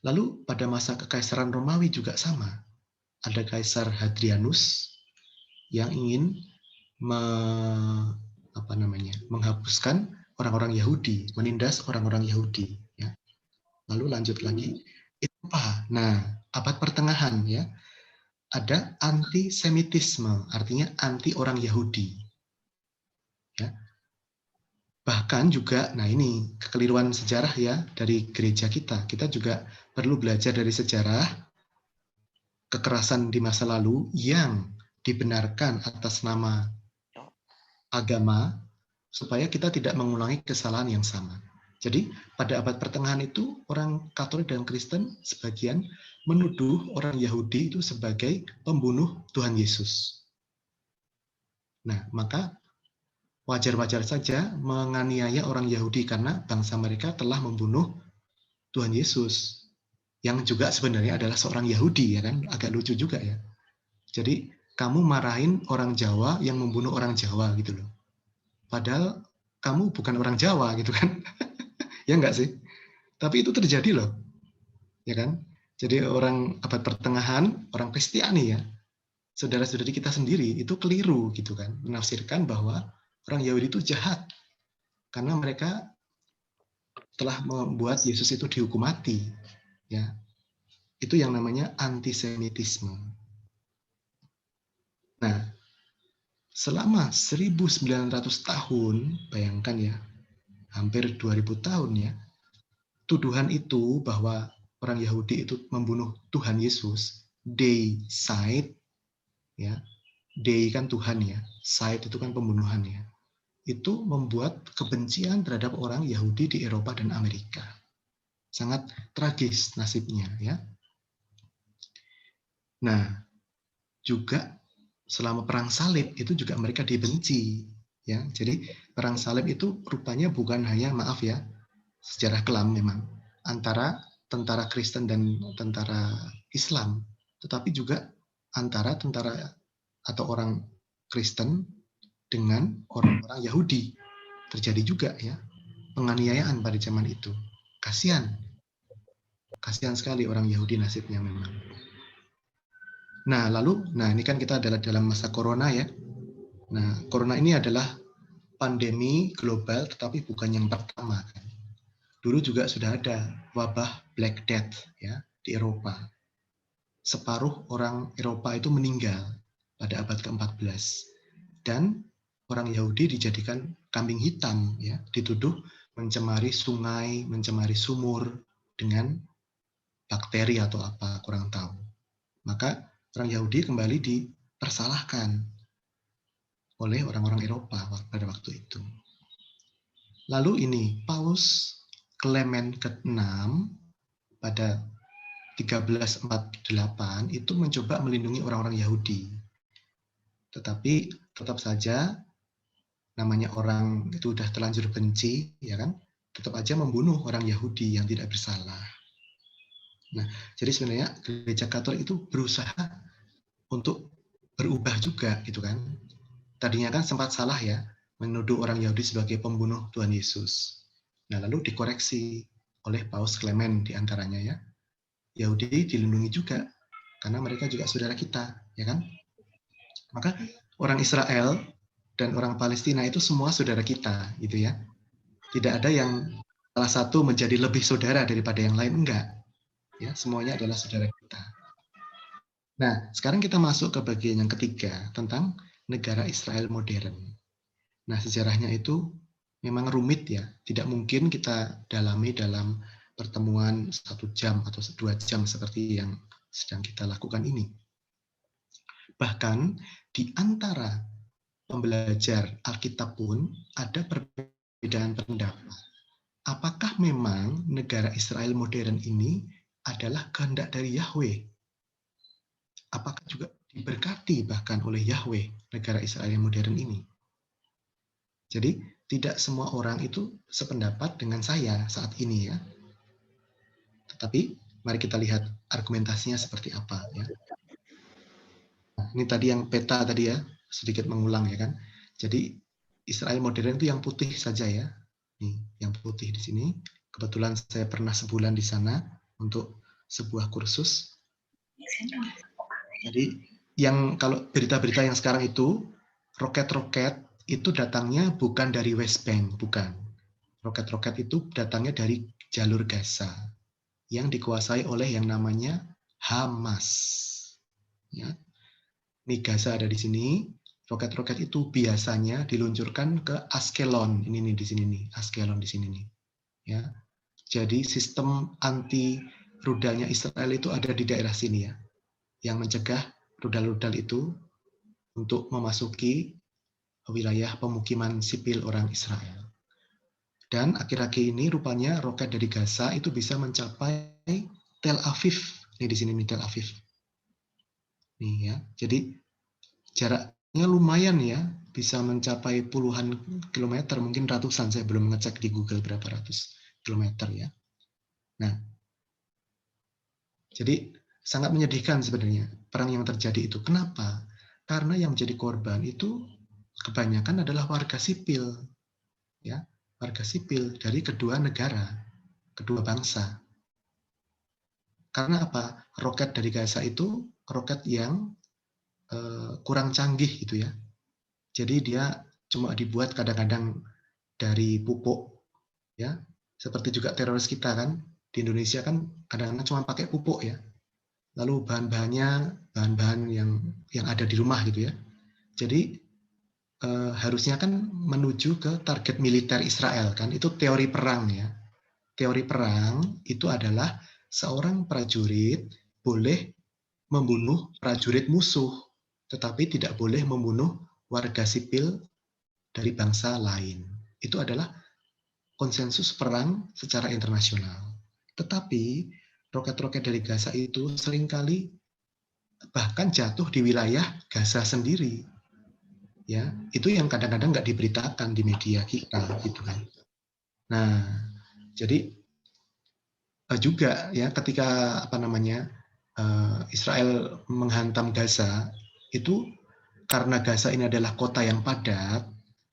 Lalu pada masa kekaisaran Romawi juga sama. Ada Kaisar Hadrianus yang ingin menghapuskan orang-orang Yahudi, menindas orang-orang Yahudi. Ya. Lalu lanjut lagi, Eropa. Nah, abad pertengahan ya, ada antisemitisme, artinya anti orang Yahudi. Ya. Bahkan juga, nah ini kekeliruan sejarah ya dari gereja kita. Kita juga perlu belajar dari sejarah kekerasan di masa lalu yang dibenarkan atas nama agama supaya kita tidak mengulangi kesalahan yang sama. Jadi pada abad pertengahan itu orang Katolik dan Kristen sebagian menuduh orang Yahudi itu sebagai pembunuh Tuhan Yesus. Nah, maka wajar-wajar saja menganiaya orang Yahudi karena bangsa mereka telah membunuh Tuhan Yesus yang juga sebenarnya adalah seorang Yahudi, ya kan? Agak lucu juga ya. Jadi kamu marahin orang Jawa yang membunuh orang Jawa gitu loh. Padahal kamu bukan orang Jawa gitu kan. Ya enggak sih? Tapi itu terjadi loh. Ya kan? Jadi orang abad pertengahan, orang Kristiani ya, saudara-saudari kita sendiri itu keliru gitu kan, menafsirkan bahwa orang Yahudi itu jahat karena mereka telah membuat Yesus itu dihukum mati. Ya, itu yang namanya antisemitisme. Nah, selama 1900 tahun, bayangkan ya, hampir 2000 tahun ya, tuduhan itu bahwa orang Yahudi itu membunuh Tuhan Yesus, deicide, ya, dei kan Tuhan ya, side itu kan pembunuhan ya, itu membuat kebencian terhadap orang Yahudi di Eropa dan Amerika. Sangat tragis nasibnya ya. Nah, juga selama perang salib itu juga mereka dibenci ya. Jadi perang salib itu rupanya bukan hanya, maaf ya, sejarah kelam memang, antara tentara Kristen dan tentara Islam, tetapi juga antara tentara atau orang Kristen dengan orang-orang Yahudi. Terjadi juga ya penganiayaan pada zaman itu. Kasihan sekali orang Yahudi nasibnya memang. Nah, ini kan kita adalah dalam masa corona ya. Nah, corona ini adalah pandemi global tetapi bukan yang pertama kan. Dulu juga sudah ada wabah Black Death ya di Eropa. Separuh orang Eropa itu meninggal pada abad ke-14. Dan orang Yahudi dijadikan kambing hitam ya, dituduh mencemari sungai, mencemari sumur dengan bakteri atau apa, kurang tahu. Maka orang Yahudi kembali dipersalahkan oleh orang-orang Eropa pada waktu itu. Lalu ini, Paus Clement ke-6 pada 1348 itu mencoba melindungi orang-orang Yahudi. Tetapi tetap saja namanya orang itu udah terlanjur benci, ya kan? Tetap aja membunuh orang Yahudi yang tidak bersalah. Nah, jadi sebenarnya gereja Katolik itu berusaha untuk berubah juga gitu kan. tadinya kan sempat salah ya, menuduh orang Yahudi sebagai pembunuh Tuhan Yesus. Nah, lalu dikoreksi oleh Paus Clement diantaranya ya. Yahudi dilindungi juga, karena mereka juga saudara kita, ya kan? Maka orang Israel dan orang Palestina itu semua saudara kita, gitu ya. Tidak ada yang salah satu menjadi lebih saudara daripada yang lain, enggak. Ya, semuanya adalah saudara kita. Nah, sekarang kita masuk ke bagian yang ketiga tentang negara Israel modern. Nah, sejarahnya itu memang rumit ya. Tidak mungkin kita dalami dalam pertemuan 1 jam atau 2 jam seperti yang sedang kita lakukan ini. Bahkan di antara pembelajar Alkitab pun ada perbedaan pendapat. Apakah memang negara Israel modern ini adalah kehendak dari Yahweh? Apakah juga diberkati bahkan oleh Yahweh negara Israel yang modern ini? Jadi tidak semua orang itu sependapat dengan saya saat ini ya. Tetapi mari kita lihat argumentasinya seperti apa ya. Nah, ini tadi yang peta tadi ya, sedikit mengulang ya kan. Jadi Israel modern itu yang putih saja ya. Nih, yang putih di sini. Kebetulan saya pernah sebulan di sana untuk sebuah kursus. Jadi yang kalau berita-berita yang sekarang itu roket-roket itu datangnya bukan dari West Bank, bukan. Roket-roket itu datangnya dari jalur Gaza yang dikuasai oleh yang namanya Hamas. Ya. Ini Gaza ada di sini. Roket-roket itu biasanya diluncurkan ke Askelon. Ini nih di sini nih, Askelon di sini nih. Ya. Jadi sistem anti rudalnya Israel itu ada di daerah sini ya. Yang mencegah rudal-rudal itu untuk memasuki wilayah pemukiman sipil orang Israel. Dan akhir-akhir ini rupanya roket dari Gaza itu bisa mencapai Tel Aviv. Ini di sini nih Tel Aviv. Nih ya. Jadi jaraknya lumayan ya, bisa mencapai puluhan kilometer, mungkin ratusan, saya belum ngecek di Google berapa ratus kilometer ya. Nah, jadi sangat menyedihkan sebenarnya perang yang terjadi itu. Kenapa? Karena yang menjadi korban itu kebanyakan adalah warga sipil, ya, warga sipil dari kedua negara, kedua bangsa. Karena apa? Roket dari Gaza itu roket yang kurang canggih gitu ya. Jadi dia cuma dibuat kadang-kadang dari pupuk, ya. Seperti juga teroris kita kan di Indonesia kan kadang-kadang cuma pakai pupuk ya. Lalu bahan-bahannya bahan-bahan yang ada di rumah gitu ya. Jadi harusnya kan menuju ke target militer Israel kan, itu teori perang ya. Teori perang itu adalah seorang prajurit boleh membunuh prajurit musuh, tetapi tidak boleh membunuh warga sipil dari bangsa lain. Itu adalah konsensus perang secara internasional. Tetapi roket-roket dari Gaza itu seringkali bahkan jatuh di wilayah Gaza sendiri. Ya, itu yang kadang-kadang nggak diberitakan di media kita gitu kan. Nah, jadi juga ya ketika Israel menghantam Gaza itu karena Gaza ini adalah kota yang padat,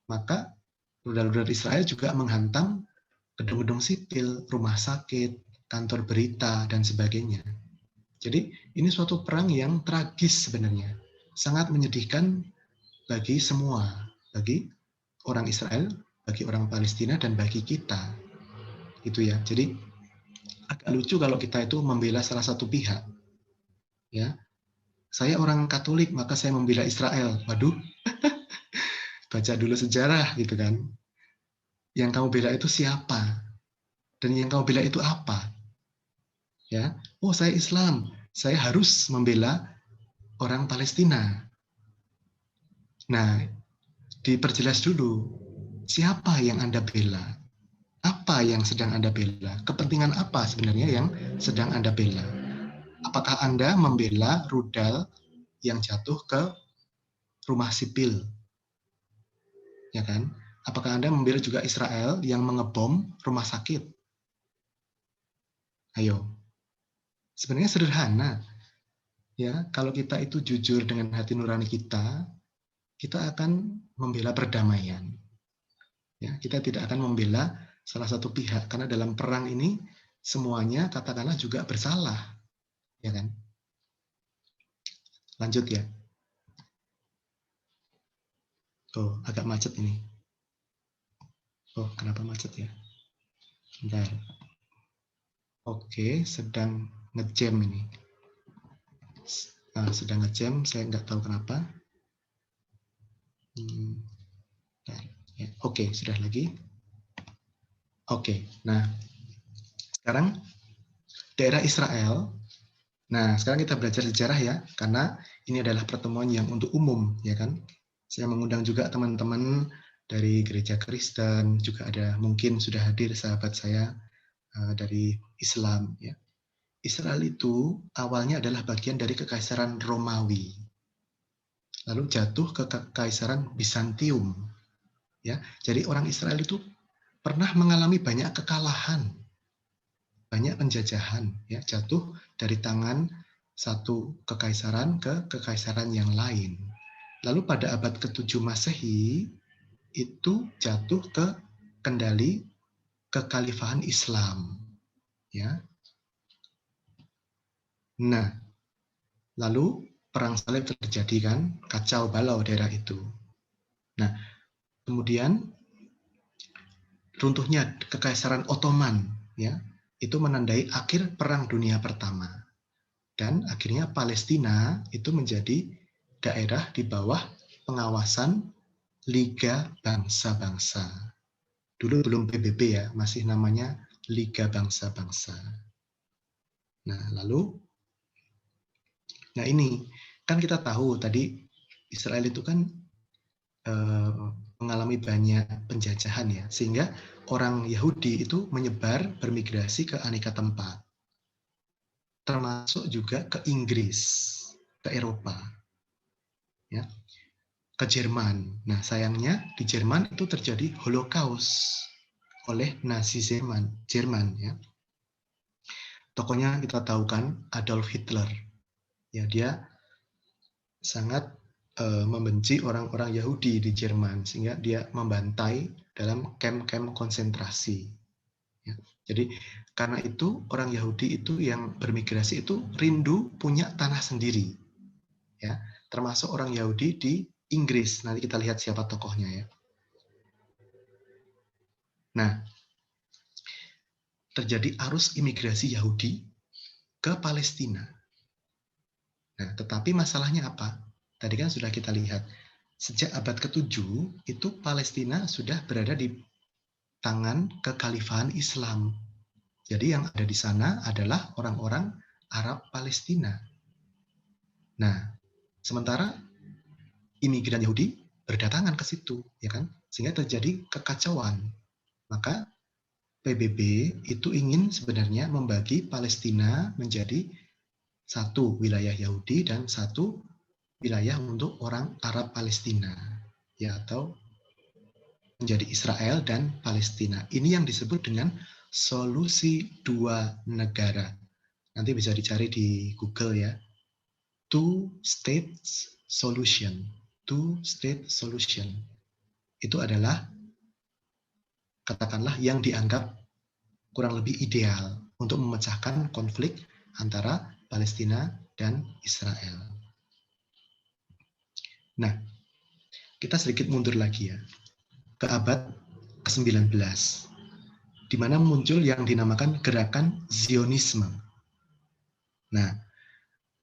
maka rudal-rudal Israel juga menghantam gedung-gedung sipil, rumah sakit, kantor berita dan sebagainya. Jadi ini suatu perang yang tragis sebenarnya, sangat menyedihkan bagi semua, bagi orang Israel, bagi orang Palestina dan bagi kita. Gitu ya. Jadi agak lucu kalau kita itu membela salah satu pihak. Ya. Saya orang Katolik, maka saya membela Israel. Waduh. Baca dulu sejarah gitu kan. Yang kamu bela itu siapa? Dan yang kamu bela itu apa? Ya. Oh, saya Islam. Saya harus membela orang Palestina. Nah, diperjelas dulu. Siapa yang Anda bela? Apa yang sedang Anda bela? Kepentingan apa sebenarnya yang sedang Anda bela? Apakah Anda membela rudal yang jatuh ke rumah sipil? Ya kan? Apakah Anda membela juga Israel yang mengebom rumah sakit? Ayo. Sebenarnya sederhana. Ya, kalau kita itu jujur dengan hati nurani kita, kita akan membela perdamaian. Ya, kita tidak akan membela salah satu pihak karena dalam perang ini semuanya katakanlah juga bersalah, ya kan? Lanjut ya. Oh, agak macet ini. Oh, kenapa macet ya? Bentar. Oke, sedang ngejam ini. Sedang ngejam, saya nggak tahu kenapa. Bentar. Ya, oke, sudah lagi. Oke, nah sekarang daerah Israel. Nah, sekarang kita belajar sejarah ya, karena ini adalah pertemuan yang untuk umum, ya kan? Saya mengundang juga teman-teman dari gereja Kristen, juga ada mungkin sudah hadir sahabat saya dari Islam. Ya. Israel itu awalnya adalah bagian dari Kekaisaran Romawi, lalu jatuh ke Kekaisaran Bizantium. Ya, jadi orang Israel itu pernah mengalami banyak kekalahan, banyak penjajahan, ya, jatuh dari tangan satu kekaisaran ke kekaisaran yang lain. Lalu pada abad ke-7 Masehi itu jatuh ke kendali kekhalifahan Islam, ya. Nah, lalu perang salib terjadi kan, kacau balau daerah itu. Nah, kemudian runtuhnya Kekaisaran Ottoman, ya, itu menandai akhir Perang Dunia Pertama. Dan akhirnya Palestina itu menjadi daerah di bawah pengawasan Liga Bangsa-Bangsa. Dulu belum PBB ya, masih namanya Liga Bangsa-Bangsa. Nah, lalu, nah ini, kan kita tahu tadi Israel itu kan mengalami banyak penjajahan ya, sehingga orang Yahudi itu menyebar bermigrasi ke aneka tempat, termasuk juga ke Inggris, ke Eropa, ya, ke Jerman. Nah sayangnya di Jerman itu terjadi Holocaust oleh Nazi Jerman, ya. Tokohnya kita tahu kan Adolf Hitler, ya, dia sangat membenci orang-orang Yahudi di Jerman sehingga dia membantai dalam kamp-kamp konsentrasi. Ya. Jadi karena itu orang Yahudi itu yang bermigrasi itu rindu punya tanah sendiri, ya, termasuk orang Yahudi di Inggris. Nanti kita lihat siapa tokohnya ya. Nah, terjadi arus imigrasi Yahudi ke Palestina. Nah, tetapi masalahnya apa? Tadi kan sudah kita lihat, sejak abad ke-7 itu Palestina sudah berada di tangan kekhalifahan Islam. Jadi yang ada di sana adalah orang-orang Arab Palestina. Nah, sementara imigran Yahudi berdatangan ke situ, ya kan? Sehingga terjadi kekacauan. Maka PBB itu ingin sebenarnya membagi Palestina menjadi satu wilayah Yahudi dan satu wilayah untuk orang Arab Palestina, ya, atau menjadi Israel dan Palestina. Ini yang disebut dengan solusi dua negara. Nanti bisa dicari di Google ya. Two states solution. Two state solution. Itu adalah katakanlah yang dianggap kurang lebih ideal untuk memecahkan konflik antara Palestina dan Israel. Nah, kita sedikit mundur lagi ya, ke abad ke-19, di mana muncul yang dinamakan gerakan Zionisme. Nah,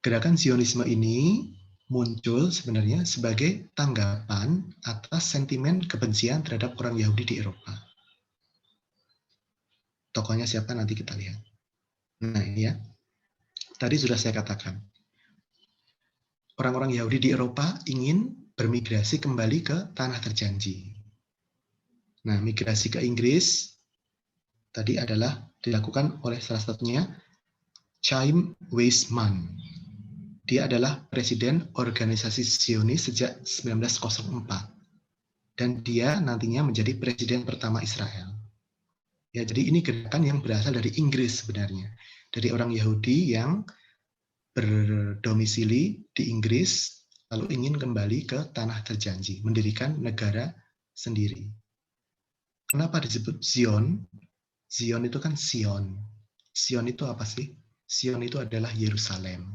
gerakan Zionisme ini muncul sebenarnya sebagai tanggapan atas sentimen kebencian terhadap orang Yahudi di Eropa. Tokohnya siapa nanti kita lihat. Nah ini ya, tadi sudah saya katakan, orang-orang Yahudi di Eropa ingin bermigrasi kembali ke tanah terjanji. Nah, migrasi ke Inggris tadi adalah dilakukan oleh salah satunya Chaim Weizmann. Dia adalah presiden organisasi Zionis sejak 1904. Dan dia nantinya menjadi presiden pertama Israel. Ya, jadi ini gerakan yang berasal dari Inggris sebenarnya. Dari orang Yahudi yang berdomisili di Inggris, lalu ingin kembali ke tanah terjanji, mendirikan negara sendiri. Kenapa disebut Zion? Zion itu kan Sion. Sion itu apa sih? Sion itu adalah Yerusalem.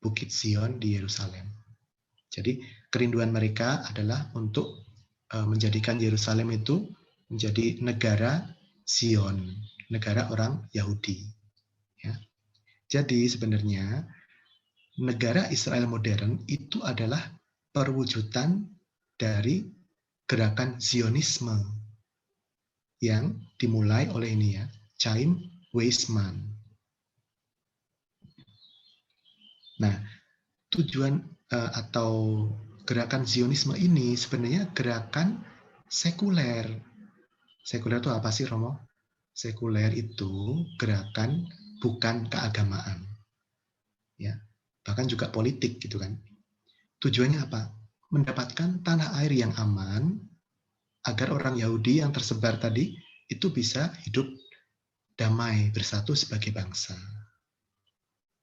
Bukit Zion di Yerusalem. Jadi kerinduan mereka adalah untuk menjadikan Yerusalem itu menjadi negara Zion, negara orang Yahudi. Ya. Jadi sebenarnya negara Israel modern itu adalah perwujudan dari gerakan Zionisme yang dimulai oleh ini ya, Chaim Weizmann. Nah, tujuan atau gerakan Zionisme ini sebenarnya gerakan sekuler. Sekuler itu apa sih, Romo? Sekuler itu gerakan bukan keagamaan. Ya, bahkan juga politik gitu kan. Tujuannya apa? Mendapatkan tanah air yang aman agar orang Yahudi yang tersebar tadi itu bisa hidup damai bersatu sebagai bangsa.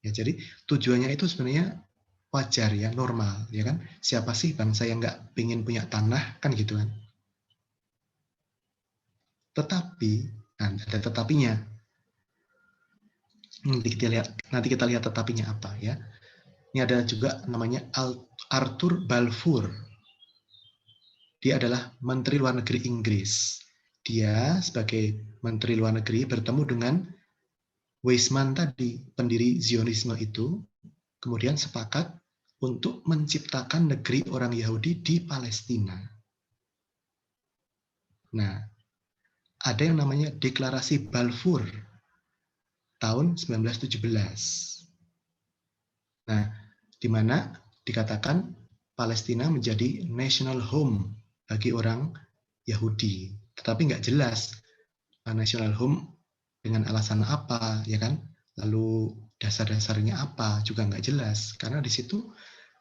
Ya, jadi tujuannya itu sebenarnya wajar ya, normal ya kan. Siapa sih bangsa yang nggak pengen punya tanah kan gitu kan. Tetapi ada tetapinya. Nanti kita lihat tetapinya apa ya. Ini ada juga namanya Arthur Balfour. Dia adalah Menteri Luar Negeri Inggris. Dia sebagai Menteri Luar Negeri bertemu dengan Weizmann tadi, pendiri Zionisme itu, kemudian sepakat untuk menciptakan negeri orang Yahudi di Palestina. Nah, ada yang namanya Deklarasi Balfour tahun 1917. Nah, di mana dikatakan Palestina menjadi national home bagi orang Yahudi. Tetapi nggak jelas national home dengan alasan apa, ya kan? Lalu dasar-dasarnya apa juga nggak jelas. Karena di situ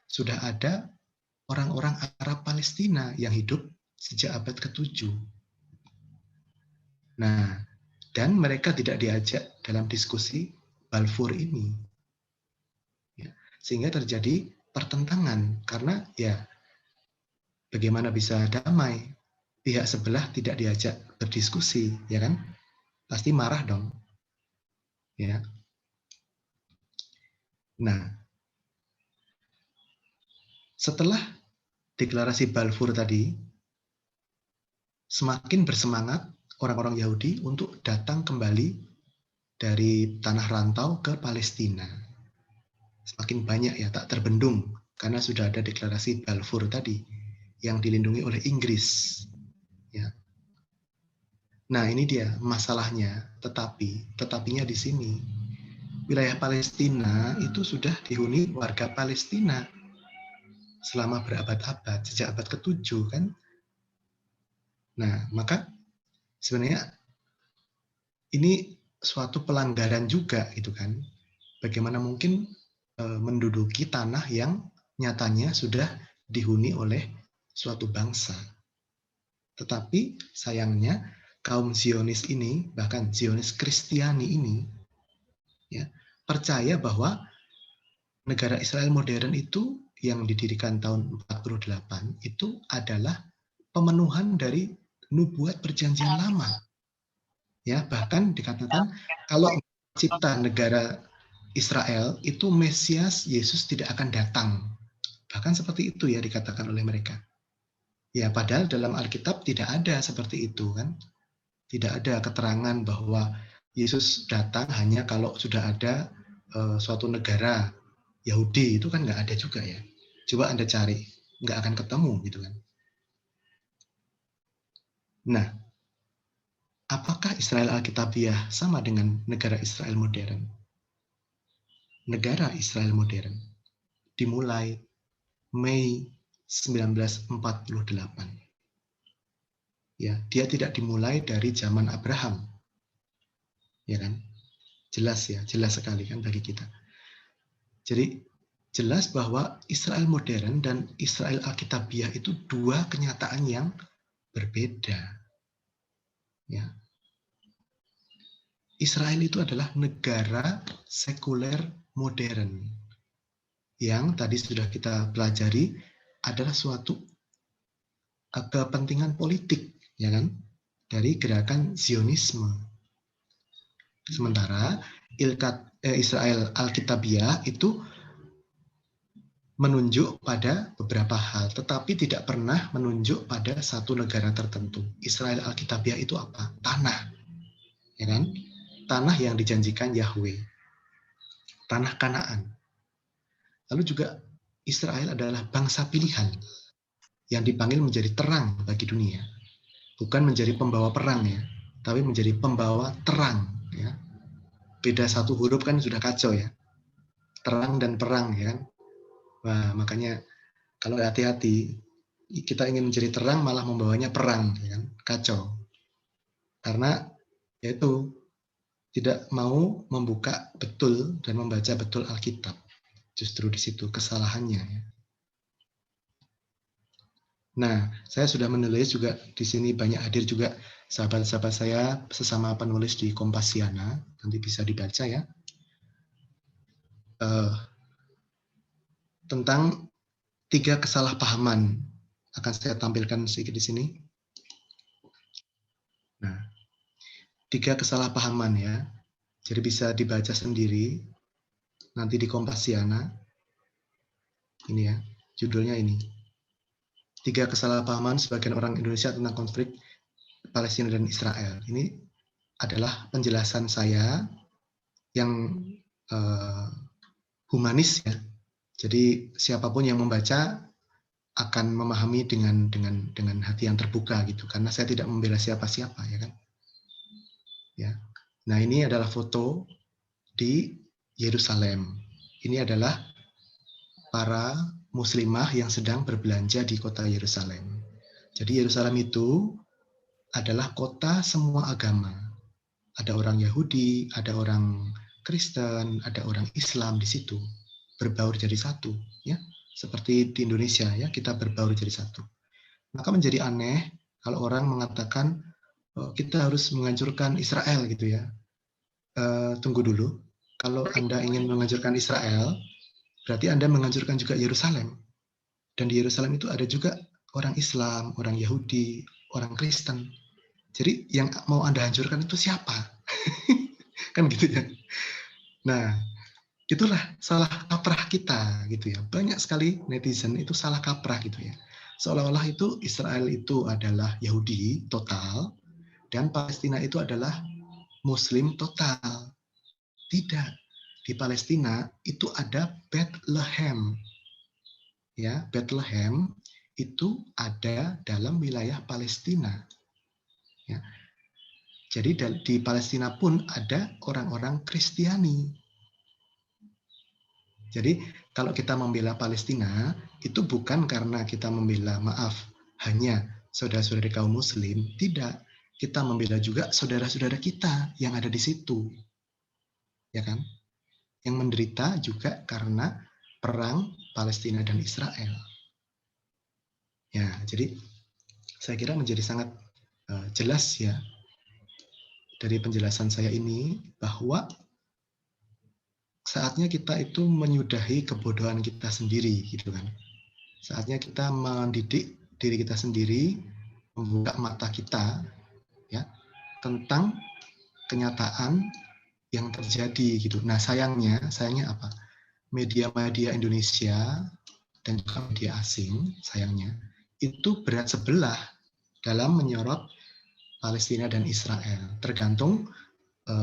sudah ada orang-orang Arab Palestina yang hidup sejak abad ke-7. Nah, dan mereka tidak diajak dalam diskusi Balfour ini. Ya, sehingga terjadi pertentangan karena ya bagaimana bisa damai? Pihak sebelah tidak diajak berdiskusi, ya kan? Pasti marah dong. Ya. Nah, setelah deklarasi Balfour tadi, semakin bersemangat orang-orang Yahudi untuk datang kembali dari tanah rantau ke Palestina. Semakin banyak ya, tak terbendung karena sudah ada deklarasi Balfour tadi yang dilindungi oleh Inggris. Ya. Nah, ini dia masalahnya, tetapinya di sini. Wilayah Palestina itu sudah dihuni warga Palestina selama berabad-abad, sejak abad ke-7 kan. Nah, maka sebenarnya ini suatu pelanggaran juga gitu kan. Bagaimana mungkin menduduki tanah yang nyatanya sudah dihuni oleh suatu bangsa. Tetapi sayangnya kaum Zionis ini, bahkan Zionis Kristiani ini, ya, percaya bahwa negara Israel modern itu yang didirikan tahun 48 itu adalah pemenuhan dari nubuat perjanjian lama. Ya, bahkan dikatakan kalau cipta negara Israel itu Mesias Yesus tidak akan datang. Bahkan seperti itu ya dikatakan oleh mereka. Ya, padahal dalam Alkitab tidak ada seperti itu kan. Tidak ada keterangan bahwa Yesus datang hanya kalau sudah ada suatu negara Yahudi, itu kan nggak ada juga ya. Coba Anda cari, nggak akan ketemu gitu kan. Nah, apakah Israel Alkitabiah sama dengan negara Israel modern? Negara Israel modern dimulai Mei 1948. Ya, dia tidak dimulai dari zaman Abraham. Ya kan? Jelas ya, jelas sekali kan bagi kita. Jadi jelas bahwa Israel modern dan Israel Alkitabiah itu dua kenyataan yang berbeda. Ya. Israel itu adalah negara sekuler modern. yang tadi sudah kita pelajari adalah suatu kepentingan politik, ya kan, dari gerakan Zionisme. Sementara Israel Alkitabiah itu menunjuk pada beberapa hal, tetapi tidak pernah menunjuk pada satu negara tertentu. Israel Alkitabiah itu apa? Tanah, ya kan? Tanah yang dijanjikan Yahweh, tanah Kanaan. Lalu juga Israel adalah bangsa pilihan yang dipanggil menjadi terang bagi dunia, bukan menjadi pembawa perang ya, tapi menjadi pembawa terang. Ya, beda satu huruf kan sudah kacau ya, terang dan perang ya kan. Wah, makanya kalau hati-hati, kita ingin menjadi terang malah membawanya perang, ya kan? Kacau. Karena yaitu tidak mau membuka betul dan membaca betul Alkitab. Justru di situ kesalahannya. Ya. Nah, saya sudah menulis juga di sini banyak hadir juga sahabat-sahabat saya sesama penulis di Kompasiana, nanti bisa dibaca ya. Tentang 3 kesalahpahaman akan saya tampilkan sedikit di sini. Nah, 3 kesalahpahaman ya. Jadi bisa dibaca sendiri nanti di Kompasiana. Ini ya, judulnya ini. 3 kesalahpahaman sebagian orang Indonesia tentang konflik Palestina dan Israel. Ini adalah penjelasan saya yang humanis ya. Jadi siapapun yang membaca akan memahami dengan hati yang terbuka gitu, karena saya tidak membela siapa-siapa ya kan. Ya. Nah, ini adalah foto di Yerusalem. Ini adalah para muslimah yang sedang berbelanja di kota Yerusalem. Jadi Yerusalem itu adalah kota semua agama. Ada orang Yahudi, ada orang Kristen, ada orang Islam di situ. Berbaur jadi satu, ya. Seperti di Indonesia ya, kita berbaur jadi satu. Maka menjadi aneh kalau orang mengatakan kita harus menghancurkan Israel gitu ya. Tunggu dulu. Kalau Anda ingin menghancurkan Israel, berarti Anda menghancurkan juga Yerusalem. Dan di Yerusalem itu ada juga orang Islam, orang Yahudi, orang Kristen. Jadi yang mau Anda hancurkan itu siapa? Kan gitu ya. Nah, itulah salah kaprah kita gitu ya. Banyak sekali netizen itu salah kaprah gitu ya. Seolah-olah itu Israel itu adalah Yahudi total dan Palestina itu adalah Muslim total. Tidak. Di Palestina itu ada Bethlehem. Ya, Bethlehem itu ada dalam wilayah Palestina. Ya. Jadi di Palestina pun ada orang-orang Kristiani. Jadi kalau kita membela Palestina, itu bukan karena kita membela, hanya saudara-saudari kaum muslim. Tidak. Kita membela juga saudara-saudara kita yang ada di situ. Ya kan? Yang menderita juga karena perang Palestina dan Israel. Ya, jadi saya kira menjadi sangat jelas ya dari penjelasan saya ini bahwa saatnya kita itu menyudahi kebodohan kita sendiri gitu kan. Saatnya kita mendidik diri kita sendiri, membuka mata kita ya tentang kenyataan yang terjadi gitu. Nah, sayangnya apa? Media-media Indonesia dan juga media asing sayangnya itu berat sebelah dalam menyorot Palestina dan Israel. Tergantung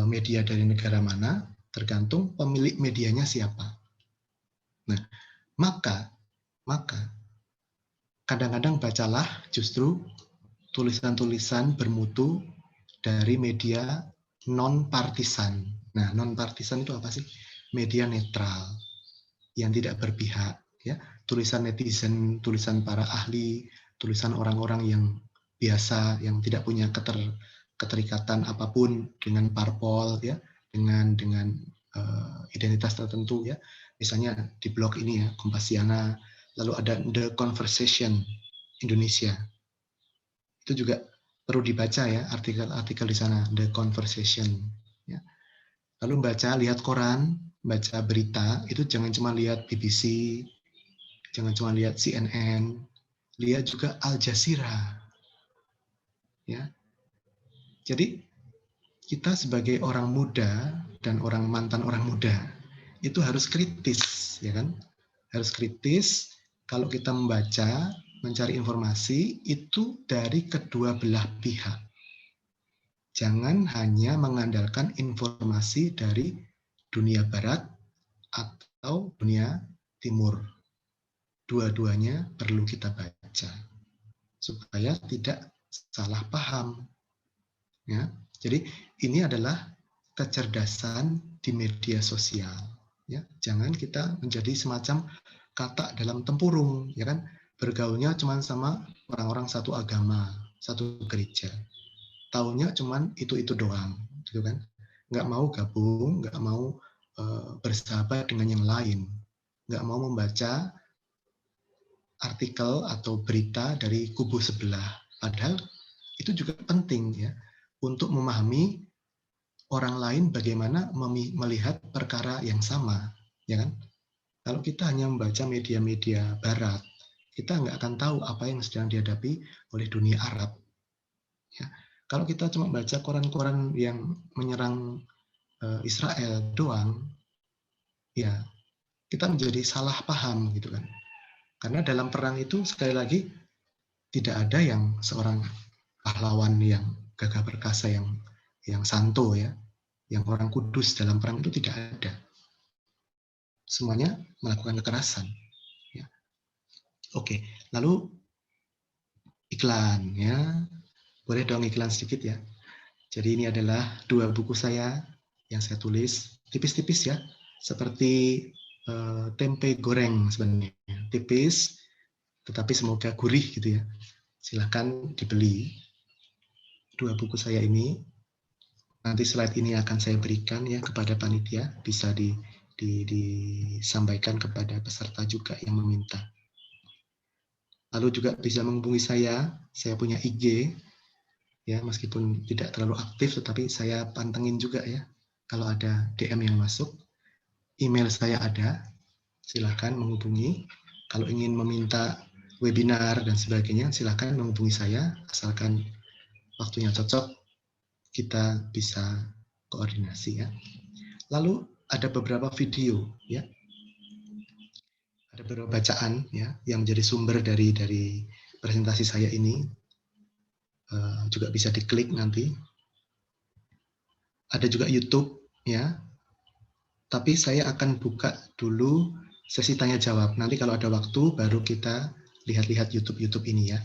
media dari negara mana, tergantung pemilik medianya siapa. Nah, maka kadang-kadang bacalah justru tulisan-tulisan bermutu dari media non-partisan. Nah, non-partisan itu apa sih? Media netral yang tidak berpihak. Ya, tulisan netizen, tulisan para ahli, tulisan orang-orang yang biasa, yang tidak punya keterikatan apapun dengan parpol, ya, dengan identitas tertentu, ya. Misalnya di blog ini ya, Kompasiana, lalu ada The Conversation Indonesia. Itu juga perlu dibaca ya artikel-artikel di sana, The Conversation. Ya. Lalu lihat koran, baca berita, itu jangan cuma lihat BBC, jangan cuma lihat CNN, lihat juga Al Jazeera. Ya. Jadi kita sebagai orang muda dan mantan orang muda itu harus kritis, ya kan? Harus kritis kalau kita membaca, mencari informasi itu dari kedua belah pihak. Jangan hanya mengandalkan informasi dari dunia barat atau dunia timur. Dua-duanya perlu kita baca supaya tidak salah paham. Ya. Jadi ini adalah kecerdasan di media sosial. Ya. Jangan kita menjadi semacam katak dalam tempurung, ya kan? Bergaulnya cuma sama orang-orang satu agama, satu gereja. Taunya cuman itu doang, gitu kan? Nggak mau gabung, nggak mau bersahabat dengan yang lain, nggak mau membaca artikel atau berita dari kubu sebelah. Padahal itu juga penting ya untuk memahami orang lain bagaimana melihat perkara yang sama, ya kan? Kalau kita hanya membaca media-media Barat, kita nggak akan tahu apa yang sedang dihadapi oleh dunia Arab. Ya. Kalau kita cuma baca koran-koran yang menyerang Israel doang, ya kita menjadi salah paham gitu kan. Karena dalam perang itu sekali lagi tidak ada yang seorang pahlawan yang gagah perkasa yang santo ya, yang orang kudus dalam perang itu tidak ada. Semuanya melakukan kekerasan. Ya. Oke, lalu iklan ya, boleh dong iklan sedikit ya. Jadi ini adalah 2 buku saya yang saya tulis tipis-tipis ya, seperti tempe goreng sebenarnya, tipis, tetapi semoga gurih gitu ya. Silahkan dibeli 2 buku saya ini. Nanti slide ini akan saya berikan ya kepada panitia, bisa disampaikan kepada peserta juga yang meminta. Lalu juga bisa menghubungi saya punya IG, ya meskipun tidak terlalu aktif, tetapi saya pantengin juga ya. Kalau ada DM yang masuk, email saya ada, silakan menghubungi. Kalau ingin meminta webinar dan sebagainya, silakan menghubungi saya, asalkan waktunya cocok, kita bisa koordinasi ya. Lalu ada beberapa video ya. Ada beberapa bacaan ya yang menjadi sumber dari presentasi saya ini. Juga bisa diklik nanti. Ada juga YouTube ya. Tapi saya akan buka dulu sesi tanya jawab. Nanti kalau ada waktu baru kita lihat-lihat YouTube ini ya.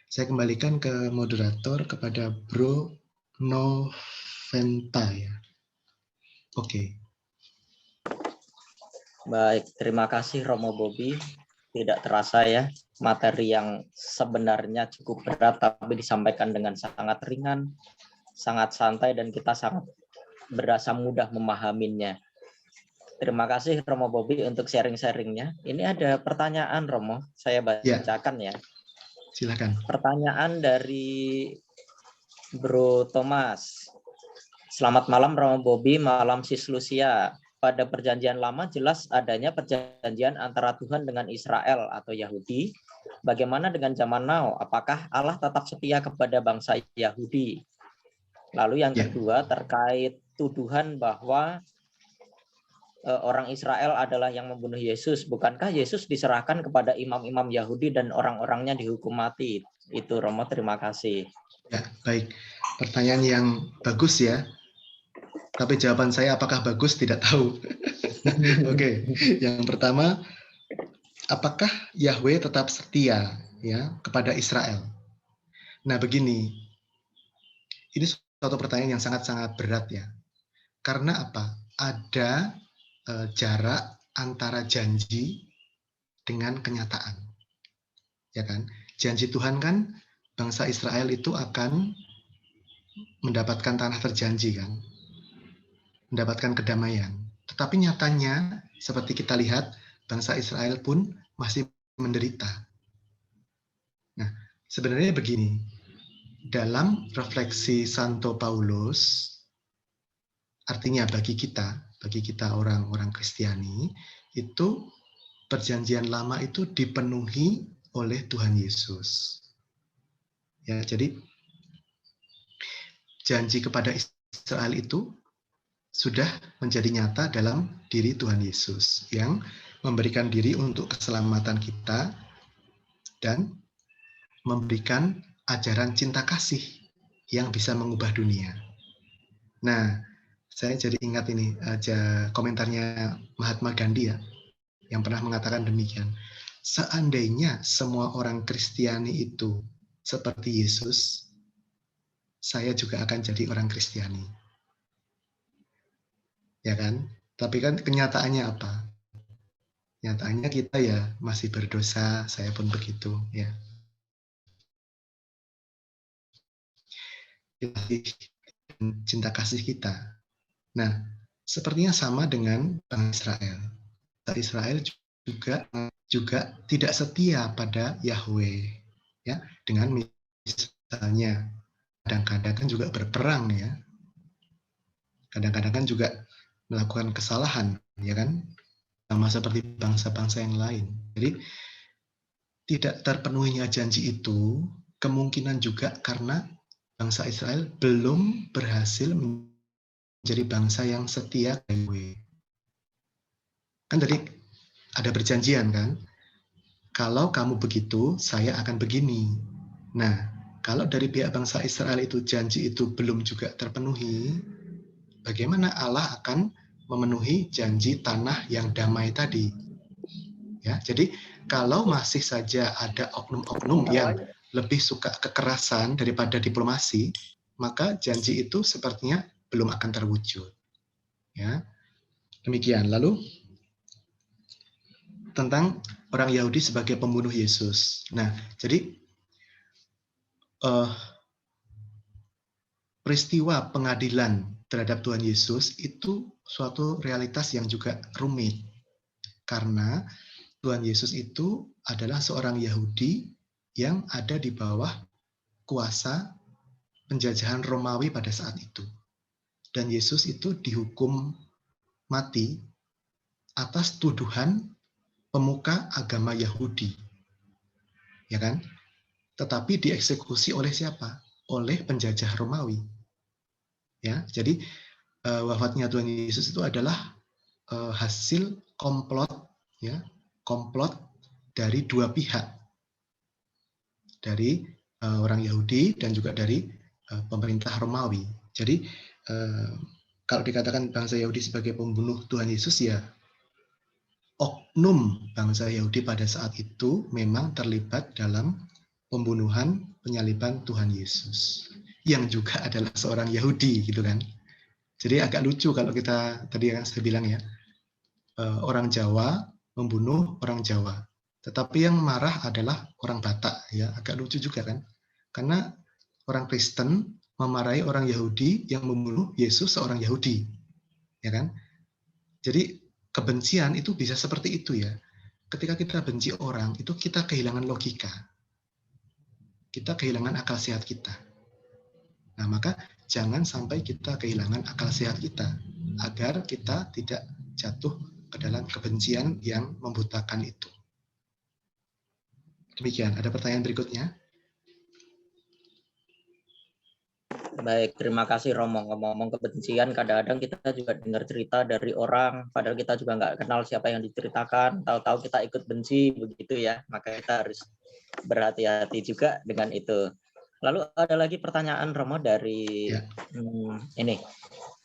Saya kembalikan ke moderator kepada Bro Noventa ya. Oke. Baik, terima kasih Romo Bobby. Tidak terasa ya, materi yang sebenarnya cukup berat tapi disampaikan dengan sangat ringan, sangat santai, dan kita sangat berasa mudah memahaminya. Terima kasih Romo Bobby untuk sharing-sharingnya. Ini ada pertanyaan Romo, saya bacakan ya. Silakan. Pertanyaan dari Bro Thomas. Selamat malam Romo Bobby, malam Sis Lucia. Pada perjanjian lama jelas adanya perjanjian antara Tuhan dengan Israel atau Yahudi. Bagaimana dengan zaman now? Apakah Allah tetap setia kepada bangsa Yahudi? Lalu yang kedua terkait tuduhan bahwa orang Israel adalah yang membunuh Yesus. Bukankah Yesus diserahkan kepada imam-imam Yahudi dan orang-orangnya dihukum mati? Itu Romo, terima kasih. Ya, baik. Pertanyaan yang bagus ya. Tapi jawaban saya apakah bagus tidak tahu. Oke. Yang pertama, apakah Yahweh tetap setia ya kepada Israel? Nah, begini. Ini suatu pertanyaan yang sangat-sangat berat ya. Karena apa? Ada jarak antara janji dengan kenyataan. Ya kan? Janji Tuhan kan bangsa Israel itu akan mendapatkan tanah terjanji kan? Mendapatkan kedamaian. Tetapi nyatanya seperti kita lihat bangsa Israel pun masih menderita. Nah, sebenarnya begini. Dalam refleksi Santo Paulus Artinya bagi kita orang-orang Kristiani, itu perjanjian lama itu dipenuhi oleh Tuhan Yesus. Ya, jadi janji kepada Israel itu sudah menjadi nyata dalam diri Tuhan Yesus yang memberikan diri untuk keselamatan kita dan memberikan ajaran cinta kasih yang bisa mengubah dunia. Nah, saya jadi ingat ini aja komentarnya Mahatma Gandhi ya, yang pernah mengatakan demikian. Seandainya semua orang Kristiani itu seperti Yesus, saya juga akan jadi orang Kristiani. Ya kan? Tapi kan kenyataannya apa? Nyatanya kita ya masih berdosa, saya pun begitu ya. Cinta kasih kita. Nah, sepertinya sama dengan bangsa Israel. Bangsa Israel juga tidak setia pada Yahweh, ya, dengan misalnya kadang-kadang kan juga berperang ya, kadang-kadang kan juga melakukan kesalahan, ya kan, sama seperti bangsa-bangsa yang lain. Jadi tidak terpenuhinya janji itu kemungkinan juga karena bangsa Israel belum berhasil menjadi bangsa yang setia kepada Yahweh. Kan tadi ada perjanjian kan, kalau kamu begitu, saya akan begini. Nah, kalau dari pihak bangsa Israel itu janji itu belum juga terpenuhi, bagaimana Allah akan memenuhi janji tanah yang damai tadi? Ya, jadi kalau masih saja ada oknum-oknum yang lebih suka kekerasan daripada diplomasi, maka janji itu sepertinya belum akan terwujud. Ya, demikian. Lalu tentang orang Yahudi sebagai pembunuh Yesus. Nah, jadi peristiwa pengadilan terhadap Tuhan Yesus itu suatu realitas yang juga rumit. Karena Tuhan Yesus itu adalah seorang Yahudi yang ada di bawah kuasa penjajahan Romawi pada saat itu. Dan Yesus itu dihukum mati atas tuduhan pemuka agama Yahudi. Ya kan? Tetapi dieksekusi oleh siapa? Oleh penjajah Romawi. Ya, jadi wafatnya Tuhan Yesus itu adalah hasil komplot, ya, komplot dari dua pihak, dari orang Yahudi dan juga dari pemerintah Romawi. Jadi kalau dikatakan bangsa Yahudi sebagai pembunuh Tuhan Yesus, ya oknum bangsa Yahudi pada saat itu memang terlibat dalam pembunuhan, penyaliban Tuhan Yesus, yang juga adalah seorang Yahudi, gitu kan. Jadi agak lucu kalau kita tadi yang saya bilang ya, orang Jawa membunuh orang Jawa, tetapi yang marah adalah orang Batak, ya agak lucu juga kan, karena orang Kristen memarahi orang Yahudi yang membunuh Yesus seorang Yahudi, ya kan. Jadi kebencian itu bisa seperti itu ya. Ketika kita benci orang, itu kita kehilangan logika, kita kehilangan akal sehat kita. Nah, maka jangan sampai kita kehilangan akal sehat kita, agar kita tidak jatuh ke dalam kebencian yang membutakan itu. Demikian, ada pertanyaan berikutnya? Baik, terima kasih Romo. Ngomong-ngomong kebencian, kadang-kadang kita juga dengar cerita dari orang, padahal kita juga nggak kenal siapa yang diceritakan, tahu-tahu kita ikut benci, begitu ya. Maka kita harus berhati-hati juga dengan itu. Lalu ada lagi pertanyaan Romo dari ini.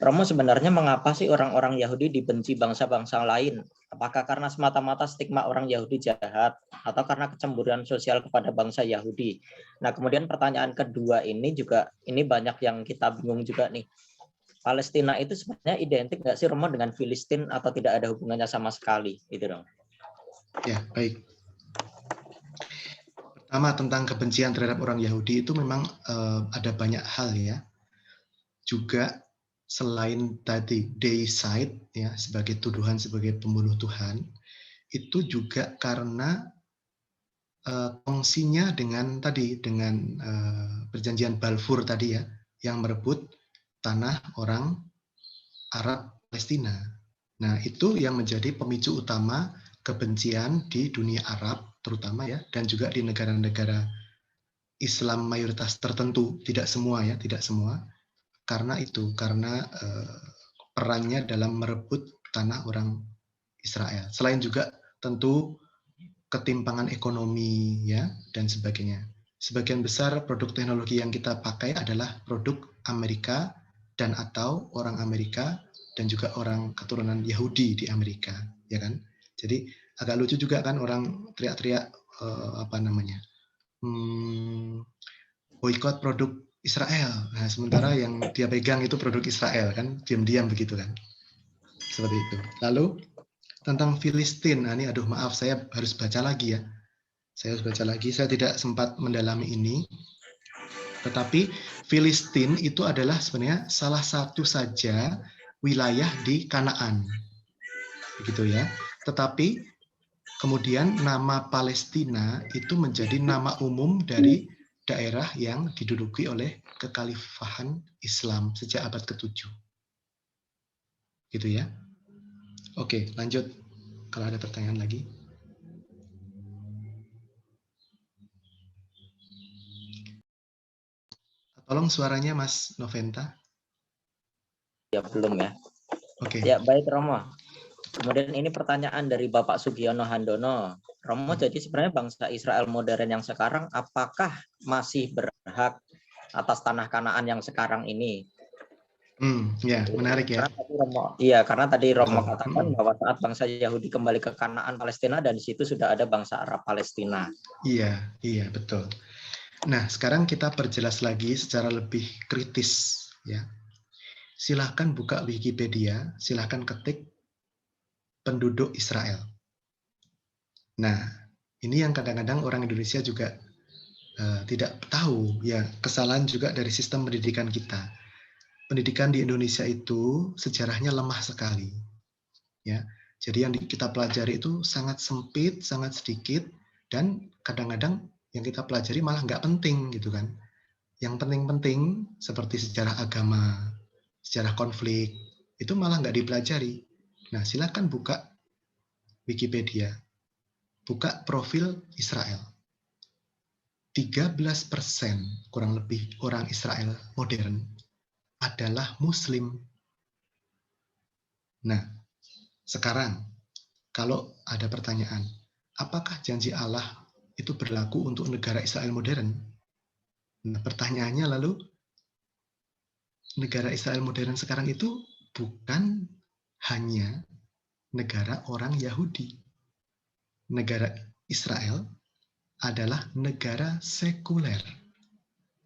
Romo, sebenarnya mengapa sih orang-orang Yahudi dibenci bangsa-bangsa lain? Apakah karena semata-mata stigma orang Yahudi jahat, atau karena kecemburuan sosial kepada bangsa Yahudi? Nah, kemudian pertanyaan kedua ini juga, ini banyak yang kita bingung juga nih. Palestina itu sebenarnya identik nggak sih Romo dengan Filistin, atau tidak ada hubungannya sama sekali? Gitu dong. Ya, baik. Pertama, tentang kebencian terhadap orang Yahudi itu memang ada banyak hal ya. Juga selain tadi deicide ya, sebagai tuduhan sebagai pembunuh Tuhan, itu juga karena kongsinya dengan tadi, dengan perjanjian Balfour tadi ya, yang merebut tanah orang Arab Palestina. Nah, itu yang menjadi pemicu utama kebencian di dunia Arab terutama ya, dan juga di negara-negara Islam mayoritas tertentu, tidak semua ya, tidak semua. Karena perannya dalam merebut tanah orang Israel. Selain juga tentu ketimpangan ekonomi ya dan sebagainya. Sebagian besar produk teknologi yang kita pakai adalah produk Amerika dan atau orang Amerika dan juga orang keturunan Yahudi di Amerika, ya kan? Jadi agak lucu juga kan orang teriak-teriak boikot produk Israel. Nah, sementara yang dia pegang itu produk Israel kan, diam-diam begitu kan. Seperti itu. Lalu tentang Filistin. Nah, ini aduh maaf saya harus baca lagi ya. Saya harus baca lagi. Saya tidak sempat mendalami ini. Tetapi Filistin itu adalah sebenarnya salah satu saja wilayah di Kanaan. Begitu ya. Tetapi kemudian nama Palestina itu menjadi nama umum dari daerah yang diduduki oleh kekhalifahan Islam sejak abad ke-7. Gitu ya. Oke, lanjut. Kalau ada pertanyaan lagi. Tolong suaranya Mas Noventa. Ya belum ya. Oke. Ya baik Romo. Kemudian ini pertanyaan dari Bapak Sugiono Handono. Romo, jadi sebenarnya bangsa Israel modern yang sekarang apakah masih berhak atas tanah Kanaan yang sekarang ini? Ya, menarik ya. Karena tadi Romo katakan bahwa saat bangsa Yahudi kembali ke Kanaan Palestina dan di situ sudah ada bangsa Arab Palestina. Iya, betul. Nah, sekarang kita perjelas lagi secara lebih kritis ya. Silahkan buka Wikipedia, silahkan ketik penduduk Israel. Nah, ini yang kadang-kadang orang Indonesia juga tidak tahu ya, kesalahan juga dari sistem pendidikan kita. Pendidikan di Indonesia itu sejarahnya lemah sekali. Ya. Jadi yang kita pelajari itu sangat sempit, sangat sedikit, dan kadang-kadang yang kita pelajari malah nggak penting gitu kan. Yang penting-penting seperti sejarah agama, sejarah konflik, itu malah nggak dipelajari. Nah, silakan buka Wikipedia, buka profil Israel. 13% kurang lebih orang Israel modern adalah Muslim. Nah, sekarang kalau ada pertanyaan, apakah janji Allah itu berlaku untuk negara Israel modern? Nah, pertanyaannya lalu, negara Israel modern sekarang itu bukan hanya negara orang Yahudi. Negara Israel adalah negara sekuler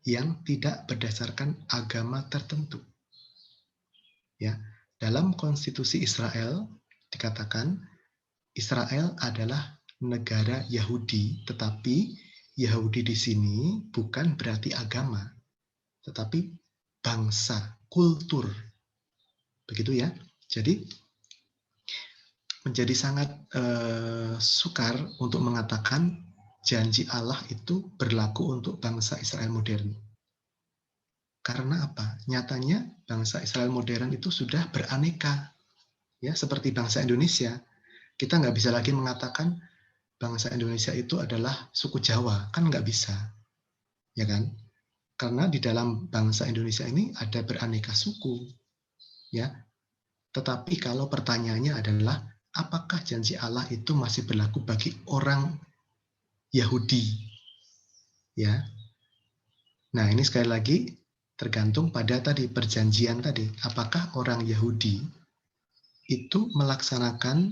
yang tidak berdasarkan agama tertentu. Ya, dalam konstitusi Israel dikatakan Israel adalah negara Yahudi, tetapi Yahudi di sini bukan berarti agama, tetapi bangsa, kultur. Begitu ya. Jadi menjadi sangat sukar untuk mengatakan janji Allah itu berlaku untuk bangsa Israel modern. Karena apa? Nyatanya bangsa Israel modern itu sudah beraneka. Ya, seperti bangsa Indonesia. Kita nggak bisa lagi mengatakan bangsa Indonesia itu adalah suku Jawa. Kan nggak bisa. Ya kan? Karena di dalam bangsa Indonesia ini ada beraneka suku. Ya. Tetapi kalau pertanyaannya adalah, apakah janji Allah itu masih berlaku bagi orang Yahudi? Ya. Nah, ini sekali lagi tergantung pada tadi perjanjian tadi. Apakah orang Yahudi itu melaksanakan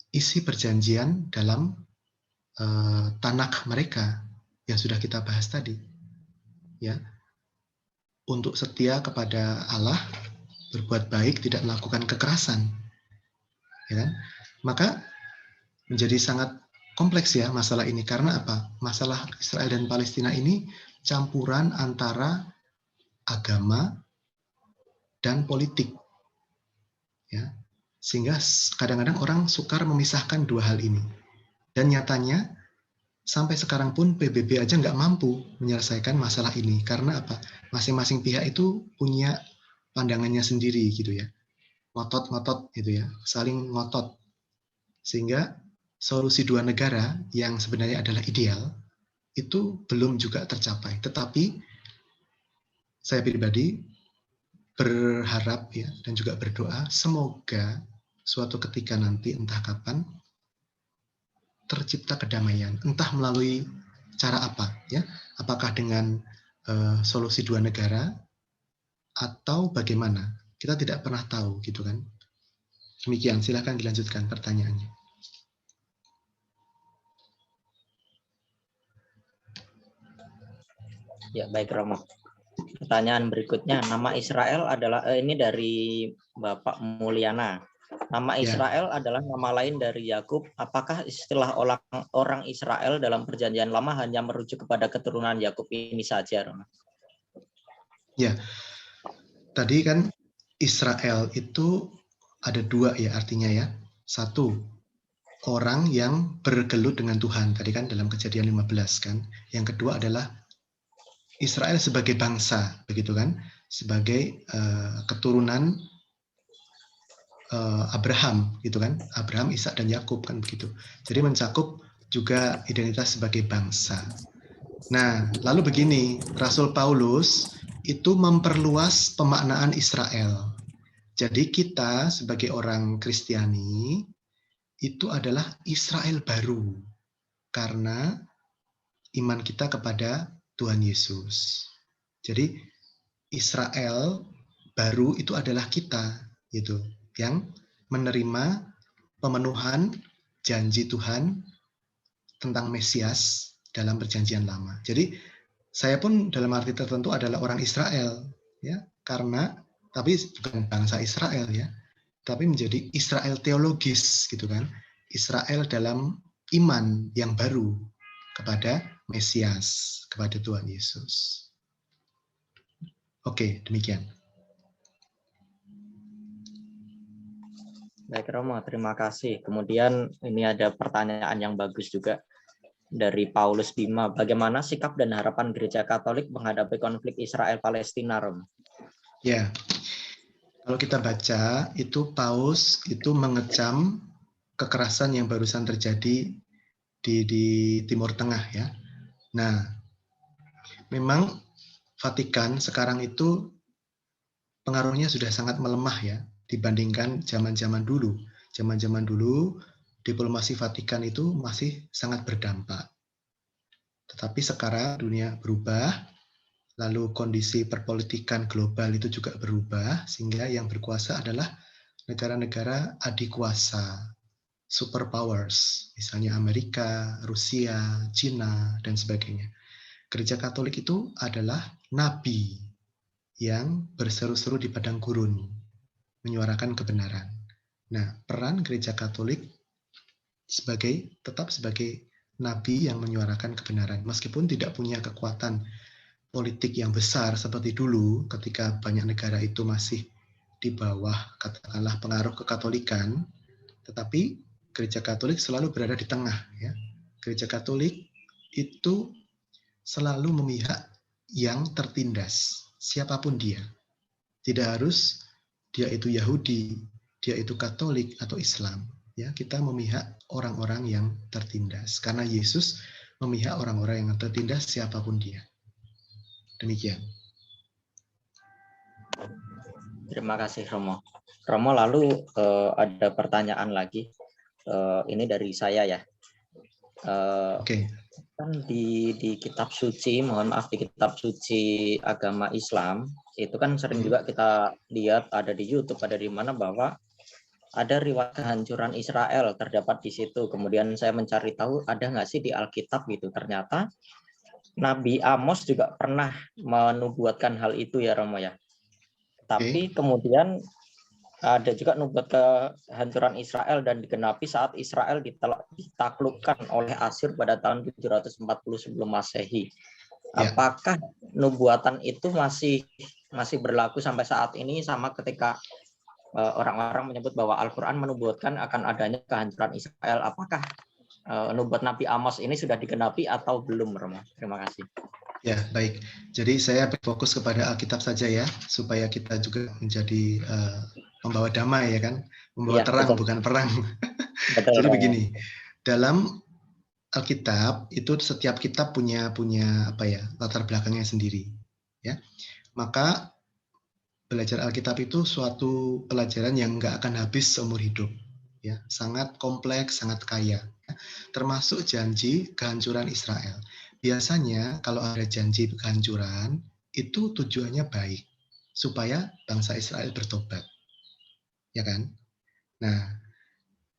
isi perjanjian dalam Tanakh mereka yang sudah kita bahas tadi, ya, untuk setia kepada Allah, berbuat baik, tidak melakukan kekerasan, ya kan? Maka menjadi sangat kompleks ya masalah ini. Karena apa? Masalah Israel dan Palestina ini campuran antara agama dan politik, ya, sehingga kadang-kadang orang sukar memisahkan dua hal ini. Dan nyatanya sampai sekarang pun PBB aja nggak mampu menyelesaikan masalah ini. Karena apa? Masing-masing pihak itu punya pandangannya sendiri gitu ya. ngotot-ngotot gitu ya, saling ngotot. Sehingga solusi dua negara yang sebenarnya adalah ideal itu belum juga tercapai. Tetapi saya pribadi berharap ya dan juga berdoa semoga suatu ketika nanti entah kapan tercipta kedamaian, entah melalui cara apa ya, apakah dengan solusi dua negara atau bagaimana, kita tidak pernah tahu gitu kan. Demikian, silakan dilanjutkan pertanyaannya. Ya, baik Romo. Pertanyaan berikutnya, nama Israel adalah ini dari Bapak Mulyana. Nama Israel adalah nama lain dari Yakub. Apakah istilah orang Israel dalam Perjanjian Lama hanya merujuk kepada keturunan Yakub ini saja, Romo? Ya, tadi kan Israel itu ada dua ya artinya ya. Satu, orang yang bergelut dengan Tuhan. Tadi kan dalam Kejadian 15 kan. Yang kedua adalah Israel sebagai bangsa, begitu kan? Sebagai keturunan Abraham, gitu kan? Abraham, Ishak dan Yakub kan begitu. Jadi mencakup juga identitas sebagai bangsa. Nah, lalu begini, Rasul Paulus itu memperluas pemaknaan Israel. Jadi kita sebagai orang Kristiani itu adalah Israel baru karena iman kita kepada Tuhan Yesus. Jadi Israel baru itu adalah kita, gitu, yang menerima pemenuhan janji Tuhan tentang Mesias dalam Perjanjian Lama. Jadi saya pun dalam arti tertentu adalah orang Israel, ya, karena tapi bukan bangsa Israel ya, tapi menjadi Israel teologis gitu kan, Israel dalam iman yang baru kepada Mesias, kepada Tuhan Yesus. Oke, demikian. Baik Romo, terima kasih. Kemudian ini ada pertanyaan yang bagus juga dari Paulus Bima. Bagaimana sikap dan harapan Gereja Katolik menghadapi konflik Israel-Palestina, Romo? Ya, kalau kita baca itu Paus itu mengecam kekerasan yang barusan terjadi di Timur Tengah ya. Nah, memang Vatikan sekarang itu pengaruhnya sudah sangat melemah ya dibandingkan zaman-zaman dulu. Zaman-zaman dulu diplomasi Vatikan itu masih sangat berdampak. Tetapi sekarang dunia berubah, lalu kondisi perpolitikan global itu juga berubah, sehingga yang berkuasa adalah negara-negara adikuasa, superpowers, misalnya Amerika, Rusia, Cina, dan sebagainya. Gereja Katolik itu adalah nabi yang berseru-seru di padang gurun, menyuarakan kebenaran. Nah, peran Gereja Katolik tetap sebagai nabi yang menyuarakan kebenaran, meskipun tidak punya kekuatan politik yang besar seperti dulu ketika banyak negara itu masih di bawah katakanlah pengaruh kekatolikan, tetapi Gereja Katolik selalu berada di tengah ya. Gereja Katolik itu selalu memihak yang tertindas, siapapun dia. Tidak harus dia itu Yahudi, dia itu Katolik atau Islam. Ya, kita memihak orang-orang yang tertindas karena Yesus memihak orang-orang yang tertindas siapapun dia. Demikian. Terima kasih Romo. Romo, lalu ada pertanyaan lagi. Ini dari saya ya. Oke. Kan di kitab suci, mohon maaf, di kitab suci agama Islam itu kan sering juga kita lihat ada di YouTube, ada di mana bahwa ada riwayat kehancuran Israel terdapat di situ. Kemudian saya mencari tahu ada nggak sih di Alkitab gitu. Ternyata Nabi Amos juga pernah menubuatkan hal itu ya Romo ya. Tapi kemudian ada juga nubuat kehancuran Israel dan digenapi saat Israel ditaklukkan oleh Asyur pada tahun 740 sebelum Masehi. Apakah nubuatan itu masih berlaku sampai saat ini, sama ketika orang-orang menyebut bahwa Al-Quran menubuatkan akan adanya kehancuran Israel? Apakah nubuat Nabi Amos ini sudah digenapi atau belum, Romo? Terima kasih. Ya, baik. Jadi saya fokus kepada Alkitab saja ya, supaya kita juga menjadi pembawa damai ya kan, membawa Iya, terang betul. bukan perang. Betul, Jadi Romo. begini, dalam Alkitab itu setiap kitab punya apa ya, latar belakangnya sendiri ya. Maka belajar Alkitab itu suatu pelajaran yang nggak akan habis seumur hidup ya, sangat kompleks, sangat kaya. Termasuk janji kehancuran Israel. Biasanya kalau ada janji kehancuran itu tujuannya baik supaya bangsa Israel bertobat. Ya kan? Nah,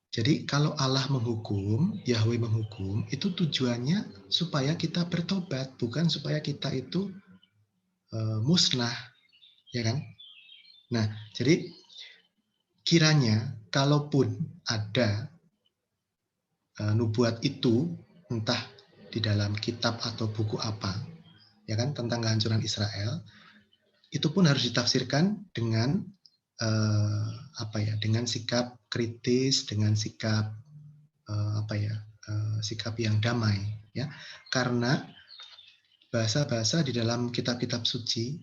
jadi kalau Allah menghukum, Yahweh menghukum, itu tujuannya supaya kita bertobat, bukan supaya kita itu musnah, ya kan? Nah, jadi kiranya kalaupun ada nubuat itu, entah di dalam kitab atau buku apa, ya kan, tentang kehancuran Israel, itu pun harus ditafsirkan dengan dengan sikap kritis, dengan sikap sikap yang damai, ya, karena bahasa-bahasa di dalam kitab-kitab suci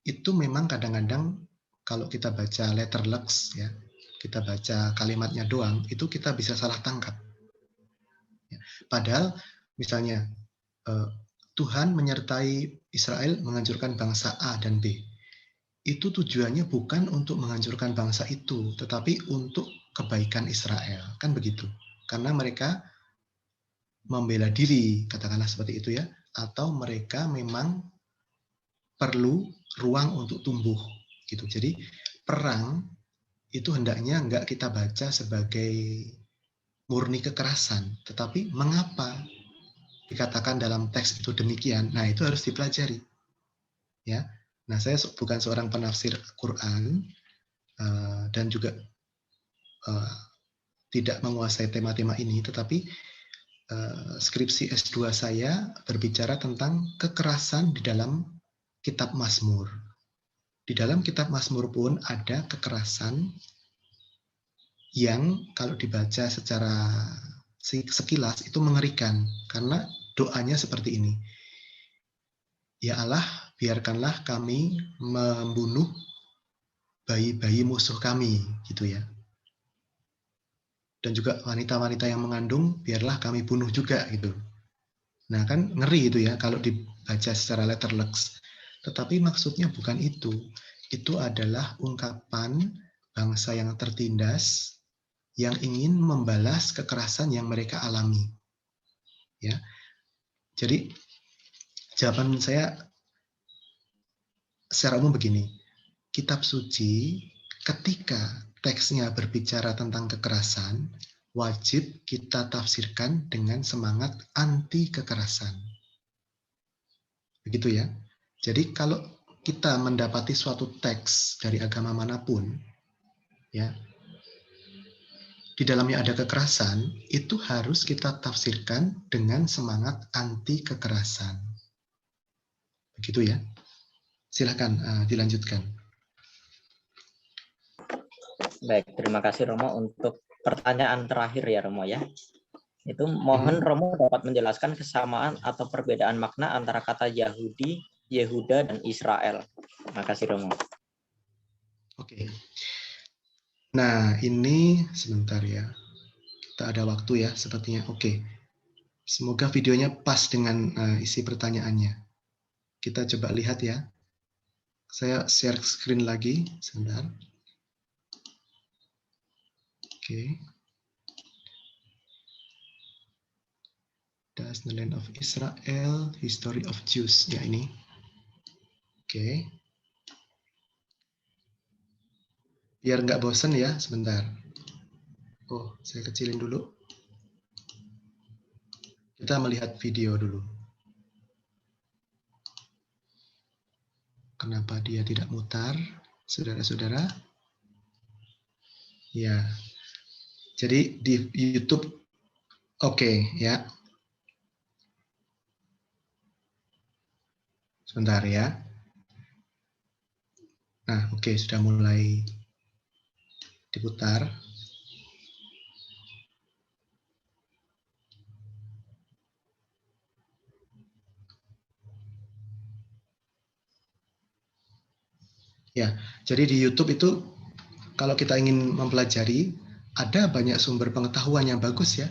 itu memang kadang-kadang kalau kita baca letterlux, ya, kita baca kalimatnya doang, itu kita bisa salah tangkap. Ya. Padahal misalnya Tuhan menyertai Israel menghancurkan bangsa A dan B. Itu tujuannya bukan untuk menghancurkan bangsa itu, tetapi untuk kebaikan Israel. Kan begitu. Karena mereka membela diri, katakanlah seperti itu ya, atau mereka memang perlu ruang untuk tumbuh gitu. Jadi perang itu hendaknya enggak kita baca sebagai murni kekerasan, tetapi mengapa dikatakan dalam teks itu demikian? Nah, itu harus dipelajari. Ya. Nah, saya bukan seorang penafsir Quran dan juga tidak menguasai tema-tema ini, tetapi skripsi S2 saya berbicara tentang kekerasan di dalam kitab Mazmur. Di dalam kitab Mazmur pun ada kekerasan yang kalau dibaca secara sekilas itu mengerikan, karena doanya seperti ini. Ya Allah, biarkanlah kami membunuh bayi-bayi musuh kami, gitu ya. Dan juga wanita-wanita yang mengandung, biarlah kami bunuh juga, gitu. Nah, kan ngeri itu ya kalau dibaca secara letterlux. Tetapi maksudnya bukan itu. Itu adalah ungkapan bangsa yang tertindas yang ingin membalas kekerasan yang mereka alami. Ya. Jadi jawaban saya secara umum begini. Kitab suci ketika teksnya berbicara tentang kekerasan, wajib kita tafsirkan dengan semangat anti kekerasan. Begitu ya. Jadi kalau kita mendapati suatu teks dari agama manapun, ya, di dalamnya ada kekerasan, itu harus kita tafsirkan dengan semangat anti kekerasan. Begitu ya. Silakan dilanjutkan. Baik, terima kasih Romo untuk pertanyaan terakhir ya Romo ya. Itu mohon Romo dapat menjelaskan kesamaan atau perbedaan makna antara kata Yahudi, Yehuda, dan Israel. Terima kasih Romo. Oke. Nah, ini sebentar ya. Kita ada waktu ya sepertinya. Oke. Semoga videonya pas dengan isi pertanyaannya. Kita coba lihat ya. Saya share screen lagi. Sebentar. Oke. Does the land of Israel, history of Jews. Ya ini. Oke. Biar nggak bosen ya, sebentar. Oh, saya kecilin dulu. Kita melihat video dulu. Kenapa dia tidak mutar, saudara-saudara? Ya. Jadi di YouTube, oke, ya. Sebentar ya. Nah, oke, sudah mulai diputar. Ya, jadi di YouTube itu kalau kita ingin mempelajari, ada banyak sumber pengetahuan yang bagus ya.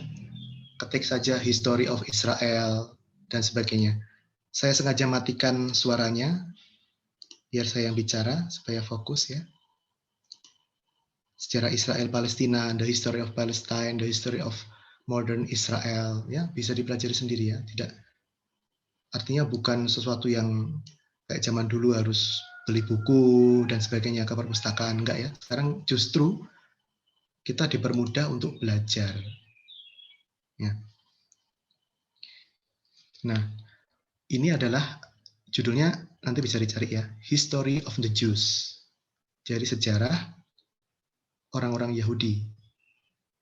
Ketik saja History of Israel dan sebagainya. Saya sengaja matikan suaranya biar saya yang bicara supaya fokus ya. Sejarah Israel Palestina, the history of Palestine, the history of modern Israel, ya bisa dipelajari sendiri ya. Tidak, artinya bukan sesuatu yang kayak zaman dulu harus beli buku dan sebagainya ke perpustakaan, enggak ya. Sekarang justru kita dipermudah untuk belajar. Ya. Nah, ini adalah judulnya, nanti bisa dicari ya, History of the Jews. Jadi sejarah orang-orang Yahudi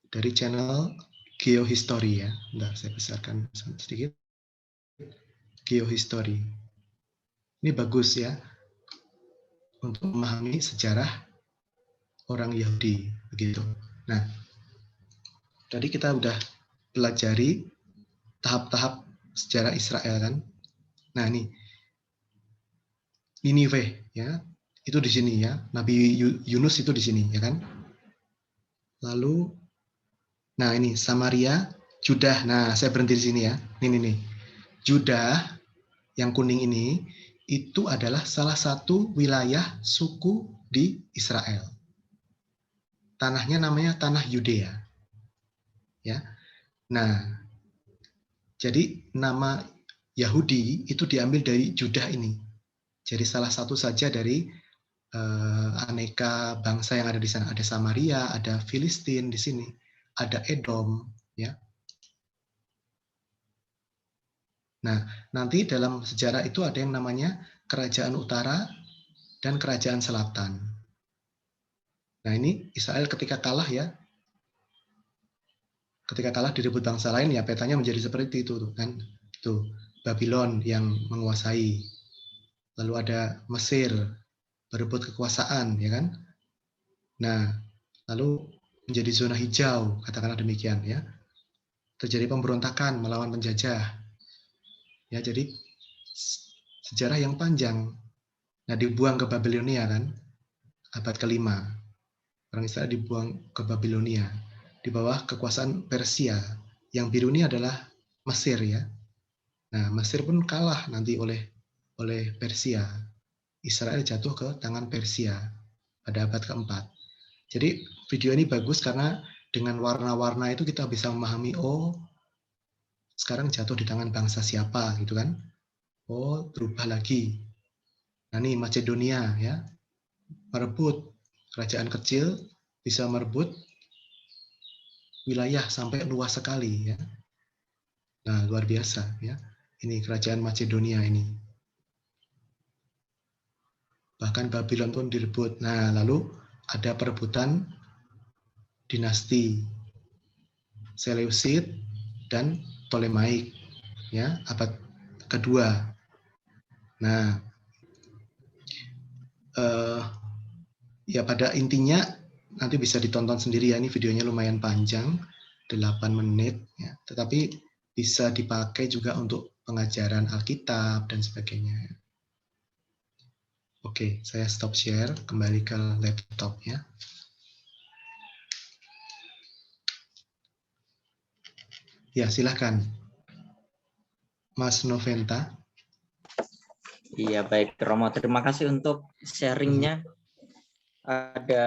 dari channel Geohistory ya. Bentar, saya besarkan sedikit. Geohistory. Ini bagus ya untuk memahami sejarah orang Yahudi begitu. Nah, tadi kita udah pelajari tahap-tahap sejarah Israel kan. Nah, ini Niniwe ya. Itu di sini ya. Nabi Yunus itu di sini ya kan. Lalu nah ini Samaria, Judah. Nah, saya berhenti di sini ya. Nih. Judah yang kuning ini itu adalah salah satu wilayah suku di Israel. Tanahnya namanya tanah Yudea. Ya. Nah, jadi nama Yahudi itu diambil dari Judah ini. Jadi salah satu saja dari aneka bangsa yang ada di sana. Ada Samaria, ada Filistin di sini, ada Edom, ya. Nah, nanti dalam sejarah itu ada yang namanya Kerajaan Utara dan Kerajaan Selatan. Nah, ini Israel ketika kalah ya. Ketika kalah direbut bangsa lain ya petanya menjadi seperti itu tuh kan. Tuh, Babylon yang menguasai. Lalu ada Mesir berebut kekuasaan ya kan. Nah, lalu menjadi zona hijau, katakanlah demikian ya. Terjadi pemberontakan melawan penjajah. Ya, jadi sejarah yang panjang. Nah, dibuang ke Babilonia kan, abad ke-5. Orang Israel dibuang ke Babilonia di bawah kekuasaan Persia. Yang biru ini adalah Mesir ya. Nah, Mesir pun kalah nanti oleh Persia. Israel jatuh ke tangan Persia pada abad ke-4. Jadi video ini bagus karena dengan warna-warna itu kita bisa memahami, oh sekarang jatuh di tangan bangsa siapa gitu kan. Oh berubah lagi. Nah ini Macedonia ya, merebut kerajaan kecil, bisa merebut wilayah sampai luas sekali ya. Nah luar biasa ya. Ini kerajaan Macedonia ini. Bahkan Babylon pun direbut. Nah, lalu ada perebutan dinasti Seleucid dan Ptolemaic, ya, abad kedua. Nah, ya pada intinya nanti bisa ditonton sendiri ya. Ini videonya lumayan panjang, 8 menit, ya. Tetapi bisa dipakai juga untuk pengajaran Alkitab dan sebagainya. Oke, saya stop share, kembali ke laptop ya. Ya, silahkan. Mas Noventa. Iya, baik Romo. Terima kasih untuk sharingnya. Ada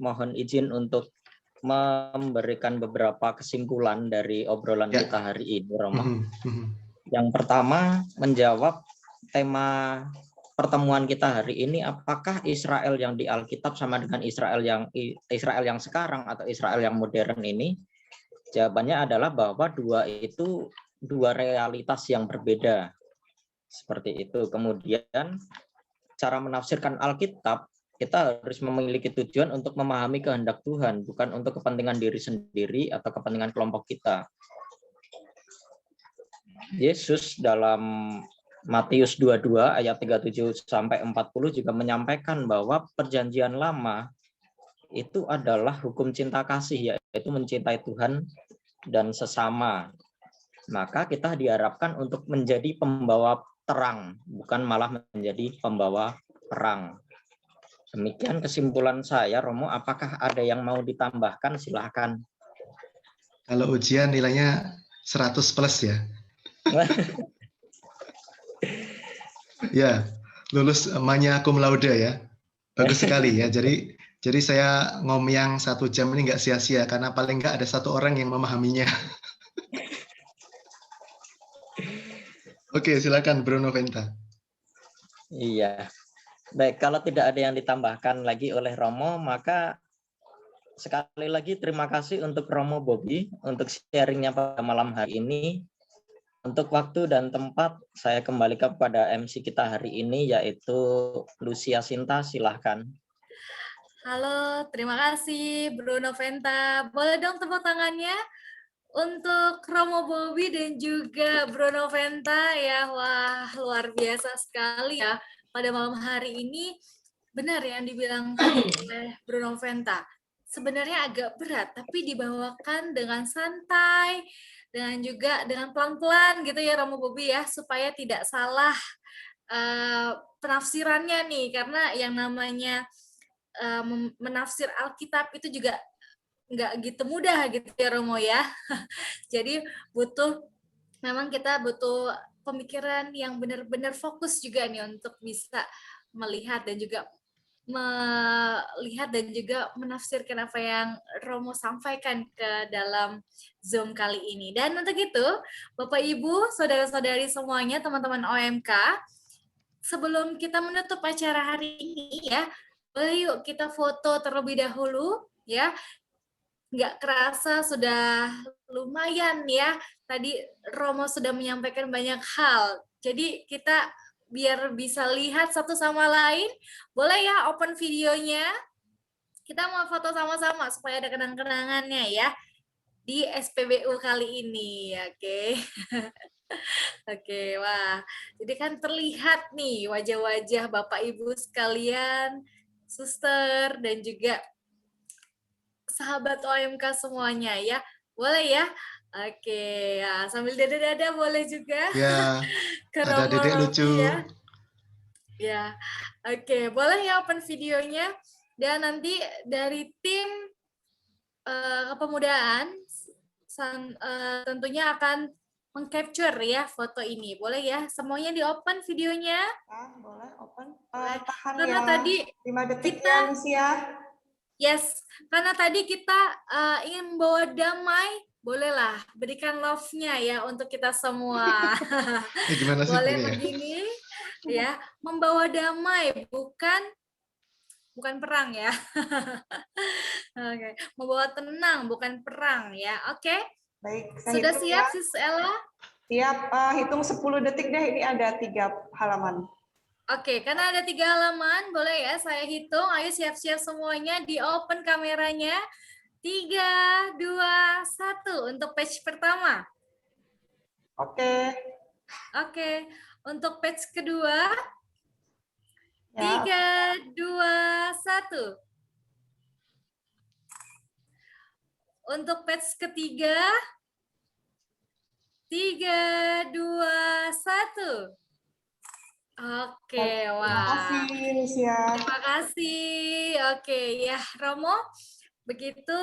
mohon izin untuk memberikan beberapa kesimpulan dari obrolan kita hari ini, Romo. Yang pertama, menjawab tema pertemuan kita hari ini, apakah Israel yang di Alkitab sama dengan Israel yang sekarang atau Israel yang modern ini? Jawabannya adalah bahwa dua realitas yang berbeda. Seperti itu. Kemudian cara menafsirkan Alkitab, kita harus memiliki tujuan untuk memahami kehendak Tuhan, bukan untuk kepentingan diri sendiri atau kepentingan kelompok kita. Yesus dalam Matius 22 ayat 37 sampai 40 juga menyampaikan bahwa perjanjian lama itu adalah hukum cinta kasih, yaitu mencintai Tuhan dan sesama. Maka kita diharapkan untuk menjadi pembawa terang, bukan malah menjadi pembawa perang. Demikian kesimpulan saya, Romo. Apakah ada yang mau ditambahkan? Silahkan. Kalau ujian nilainya 100 plus ya. Ya, lulus magna cum laude ya. Bagus sekali ya. Jadi saya ngomong 1 jam ini nggak sia-sia karena paling nggak ada 1 orang yang memahaminya. Oke, silakan Bruno Venta. Iya. Baik, kalau tidak ada yang ditambahkan lagi oleh Romo, maka sekali lagi terima kasih untuk Romo Bobby untuk sharingnya pada malam hari ini. Untuk waktu dan tempat, saya kembali kepada MC kita hari ini, yaitu Lucia Sinta, silahkan. Halo, terima kasih Bruno Venta. Boleh dong tepuk tangannya untuk Romo Bobby dan juga Bruno Venta ya. Wah, luar biasa sekali ya pada malam hari ini. Benar yang dibilang oleh Bruno Venta. Sebenarnya agak berat, tapi dibawakan dengan santai, dengan juga dengan pelan-pelan gitu ya Romo Bobby ya, supaya tidak salah penafsirannya nih, karena yang namanya menafsir Alkitab itu juga nggak gitu mudah gitu ya Romo ya. Jadi memang kita butuh pemikiran yang benar-benar fokus juga nih untuk bisa melihat dan juga menafsirkan apa yang Romo sampaikan ke dalam Zoom kali ini. Dan untuk itu, Bapak Ibu, saudara-saudari semuanya, teman-teman OMK, sebelum kita menutup acara hari ini ya, boleh yuk kita foto terlebih dahulu ya. Nggak kerasa sudah lumayan ya. Tadi Romo sudah menyampaikan banyak hal. Jadi kita biar bisa lihat satu sama lain, boleh ya open videonya. Kita mau foto sama-sama supaya ada kenang-kenangannya ya di SPBU kali ini. Oke. Oke, wah. Jadi kan terlihat nih wajah-wajah Bapak Ibu sekalian, suster dan juga sahabat OMK semuanya ya. Boleh ya? Oke, ya, sambil dada-dada boleh juga. Ya, Ke ada Romo Dedek Robi lucu. ya. Ya, oke, boleh ya open videonya. Dan nanti dari tim kepemudaan tentunya akan meng-capture ya foto ini. Boleh ya? Semuanya di open videonya. Boleh open. Tahan Karena ya. Tadi 5 detik kita, ya, Lucia. Yes, karena tadi kita ingin membawa damai, bolehlah berikan love-nya ya untuk kita semua. Gimana sih Boleh ini ya? begini ya, membawa damai bukan perang ya. Oke, membawa tenang bukan perang ya. Oke. Baik, saya Sudah hitung siap ya. Sis Ella? Siap, hitung 10 detik deh, ini ada 3 halaman. Oke, karena ada 3 halaman, boleh ya saya hitung. Ayo siap-siap semuanya, di open kameranya. 3, 2, 1 untuk page pertama. Oke. Oke, untuk page kedua. Ya. 3, 2, 1. Untuk page ketiga. 3, 2, 1. Oke, wah. Terima kasih, Lucia. Terima kasih. Oke, ya Romo, begitu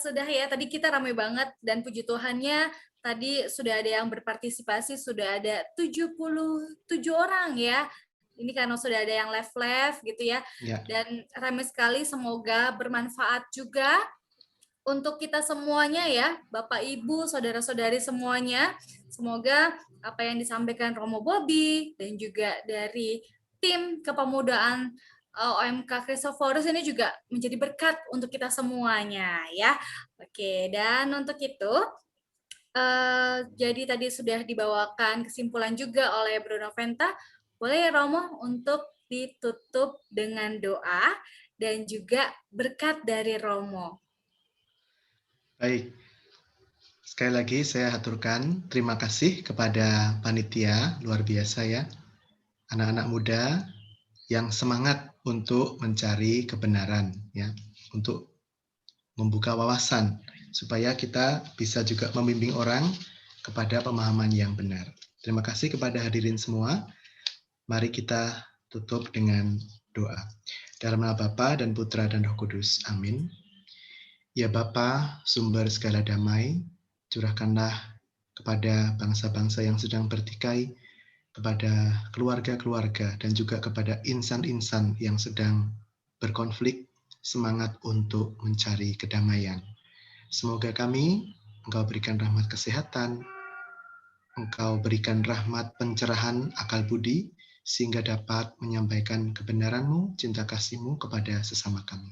sudah ya. Tadi kita ramai banget dan puji Tuhannya tadi sudah ada yang berpartisipasi, sudah ada 77 orang ya. Ini karena sudah ada yang live gitu ya. Dan ramai sekali, semoga bermanfaat juga untuk kita semuanya ya, Bapak Ibu, saudara-saudari semuanya. Semoga apa yang disampaikan Romo Bobby dan juga dari tim kepemudaan OMK Kristoforus ini juga menjadi berkat untuk kita semuanya ya. Oke, dan untuk itu jadi tadi sudah dibawakan kesimpulan juga oleh Bruno Venta. Boleh ya Romo untuk ditutup dengan doa dan juga berkat dari Romo. Baik. Sekali lagi saya haturkan terima kasih kepada panitia luar biasa ya. Anak-anak muda yang semangat untuk mencari kebenaran ya, untuk membuka wawasan supaya kita bisa juga membimbing orang kepada pemahaman yang benar. Terima kasih kepada hadirin semua. Mari kita tutup dengan doa. Dalam nama Bapa dan Putra dan Roh Kudus. Amin. Ya Bapa, sumber segala damai, curahkanlah kepada bangsa-bangsa yang sedang bertikai, kepada keluarga-keluarga, dan juga kepada insan-insan yang sedang berkonflik, semangat untuk mencari kedamaian. Semoga Engkau berikan rahmat kesehatan, Engkau berikan rahmat pencerahan akal budi, sehingga dapat menyampaikan kebenaran-Mu, cinta kasih-Mu kepada sesama kami.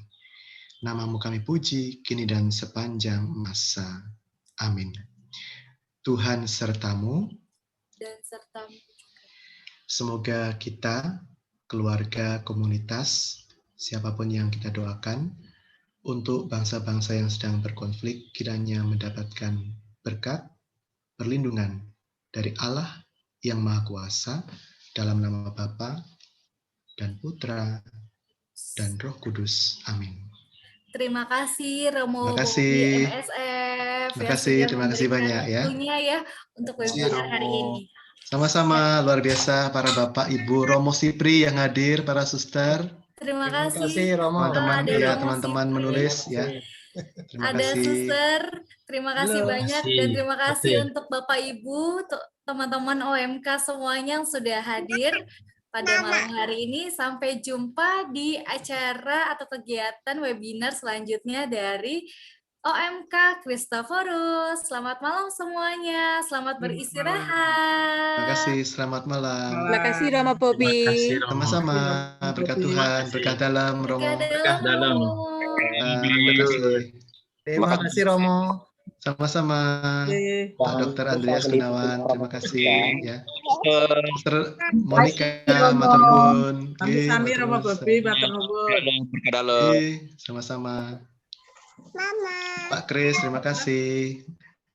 Nama-Mu kami puji, kini dan sepanjang masa. Amin. Tuhan sertamu, Dan sertamu. semoga kita, keluarga, komunitas, siapapun yang kita doakan, untuk bangsa-bangsa yang sedang berkonflik, kiranya mendapatkan berkat, perlindungan dari Allah yang Maha Kuasa, dalam nama Bapa dan Putra dan Roh Kudus. Amin. Terima kasih Romo Terima kasih. Bobby MSF Terima yang kasih, sudah terima kasih memberikan banyak ya. waktunya ya untuk webinar hari ini. Sama-sama, luar biasa para Bapak, Ibu, Romo Sipri yang hadir, para suster, Terima kasih teman-teman, ada ya Romo teman-teman Sipri, menulis ya. Terima ada kasih. suster, terima kasih banyak dan terima kasih untuk Bapak Ibu, teman-teman OMK semuanya yang sudah hadir pada malam hari ini. Sampai jumpa di acara atau kegiatan webinar selanjutnya dari OMK Kristoforus. Selamat malam semuanya, selamat beristirahat. Terima kasih, selamat malam. Terima kasih Romo Bobby. Sama-sama, berkat Tuhan, berkat dalam Romo. Berkah dalam. Terima kasih. Terima kasih Romo. Sama-sama, Pak Dr. Andreas Gunawan, terima kasih ya. Dr. Monica, matur nuwun. Sami Romo Bobby, matur nuwun. Sama-sama. Pak Kris, terima kasih.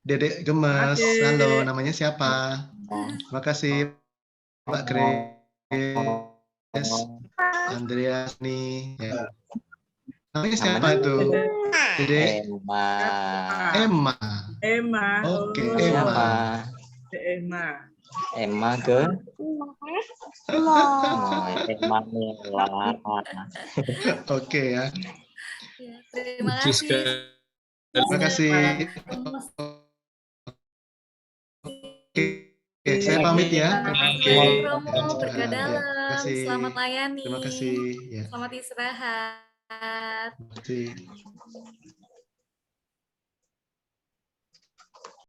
Dedek Gemes, halo, namanya siapa? Terima kasih Pak Kris. Andreas nih ya. Namanya siapa itu? Dedek Emma. Oke, Emma. Emma ke? Emma Mila. Oke ya. Terima kasih. Terima kasih. Oke, saya pamit ya. Romo, berkah dalam. Selamat layani. Terima kasih. Ya. Selamat istirahat. Terima kasih.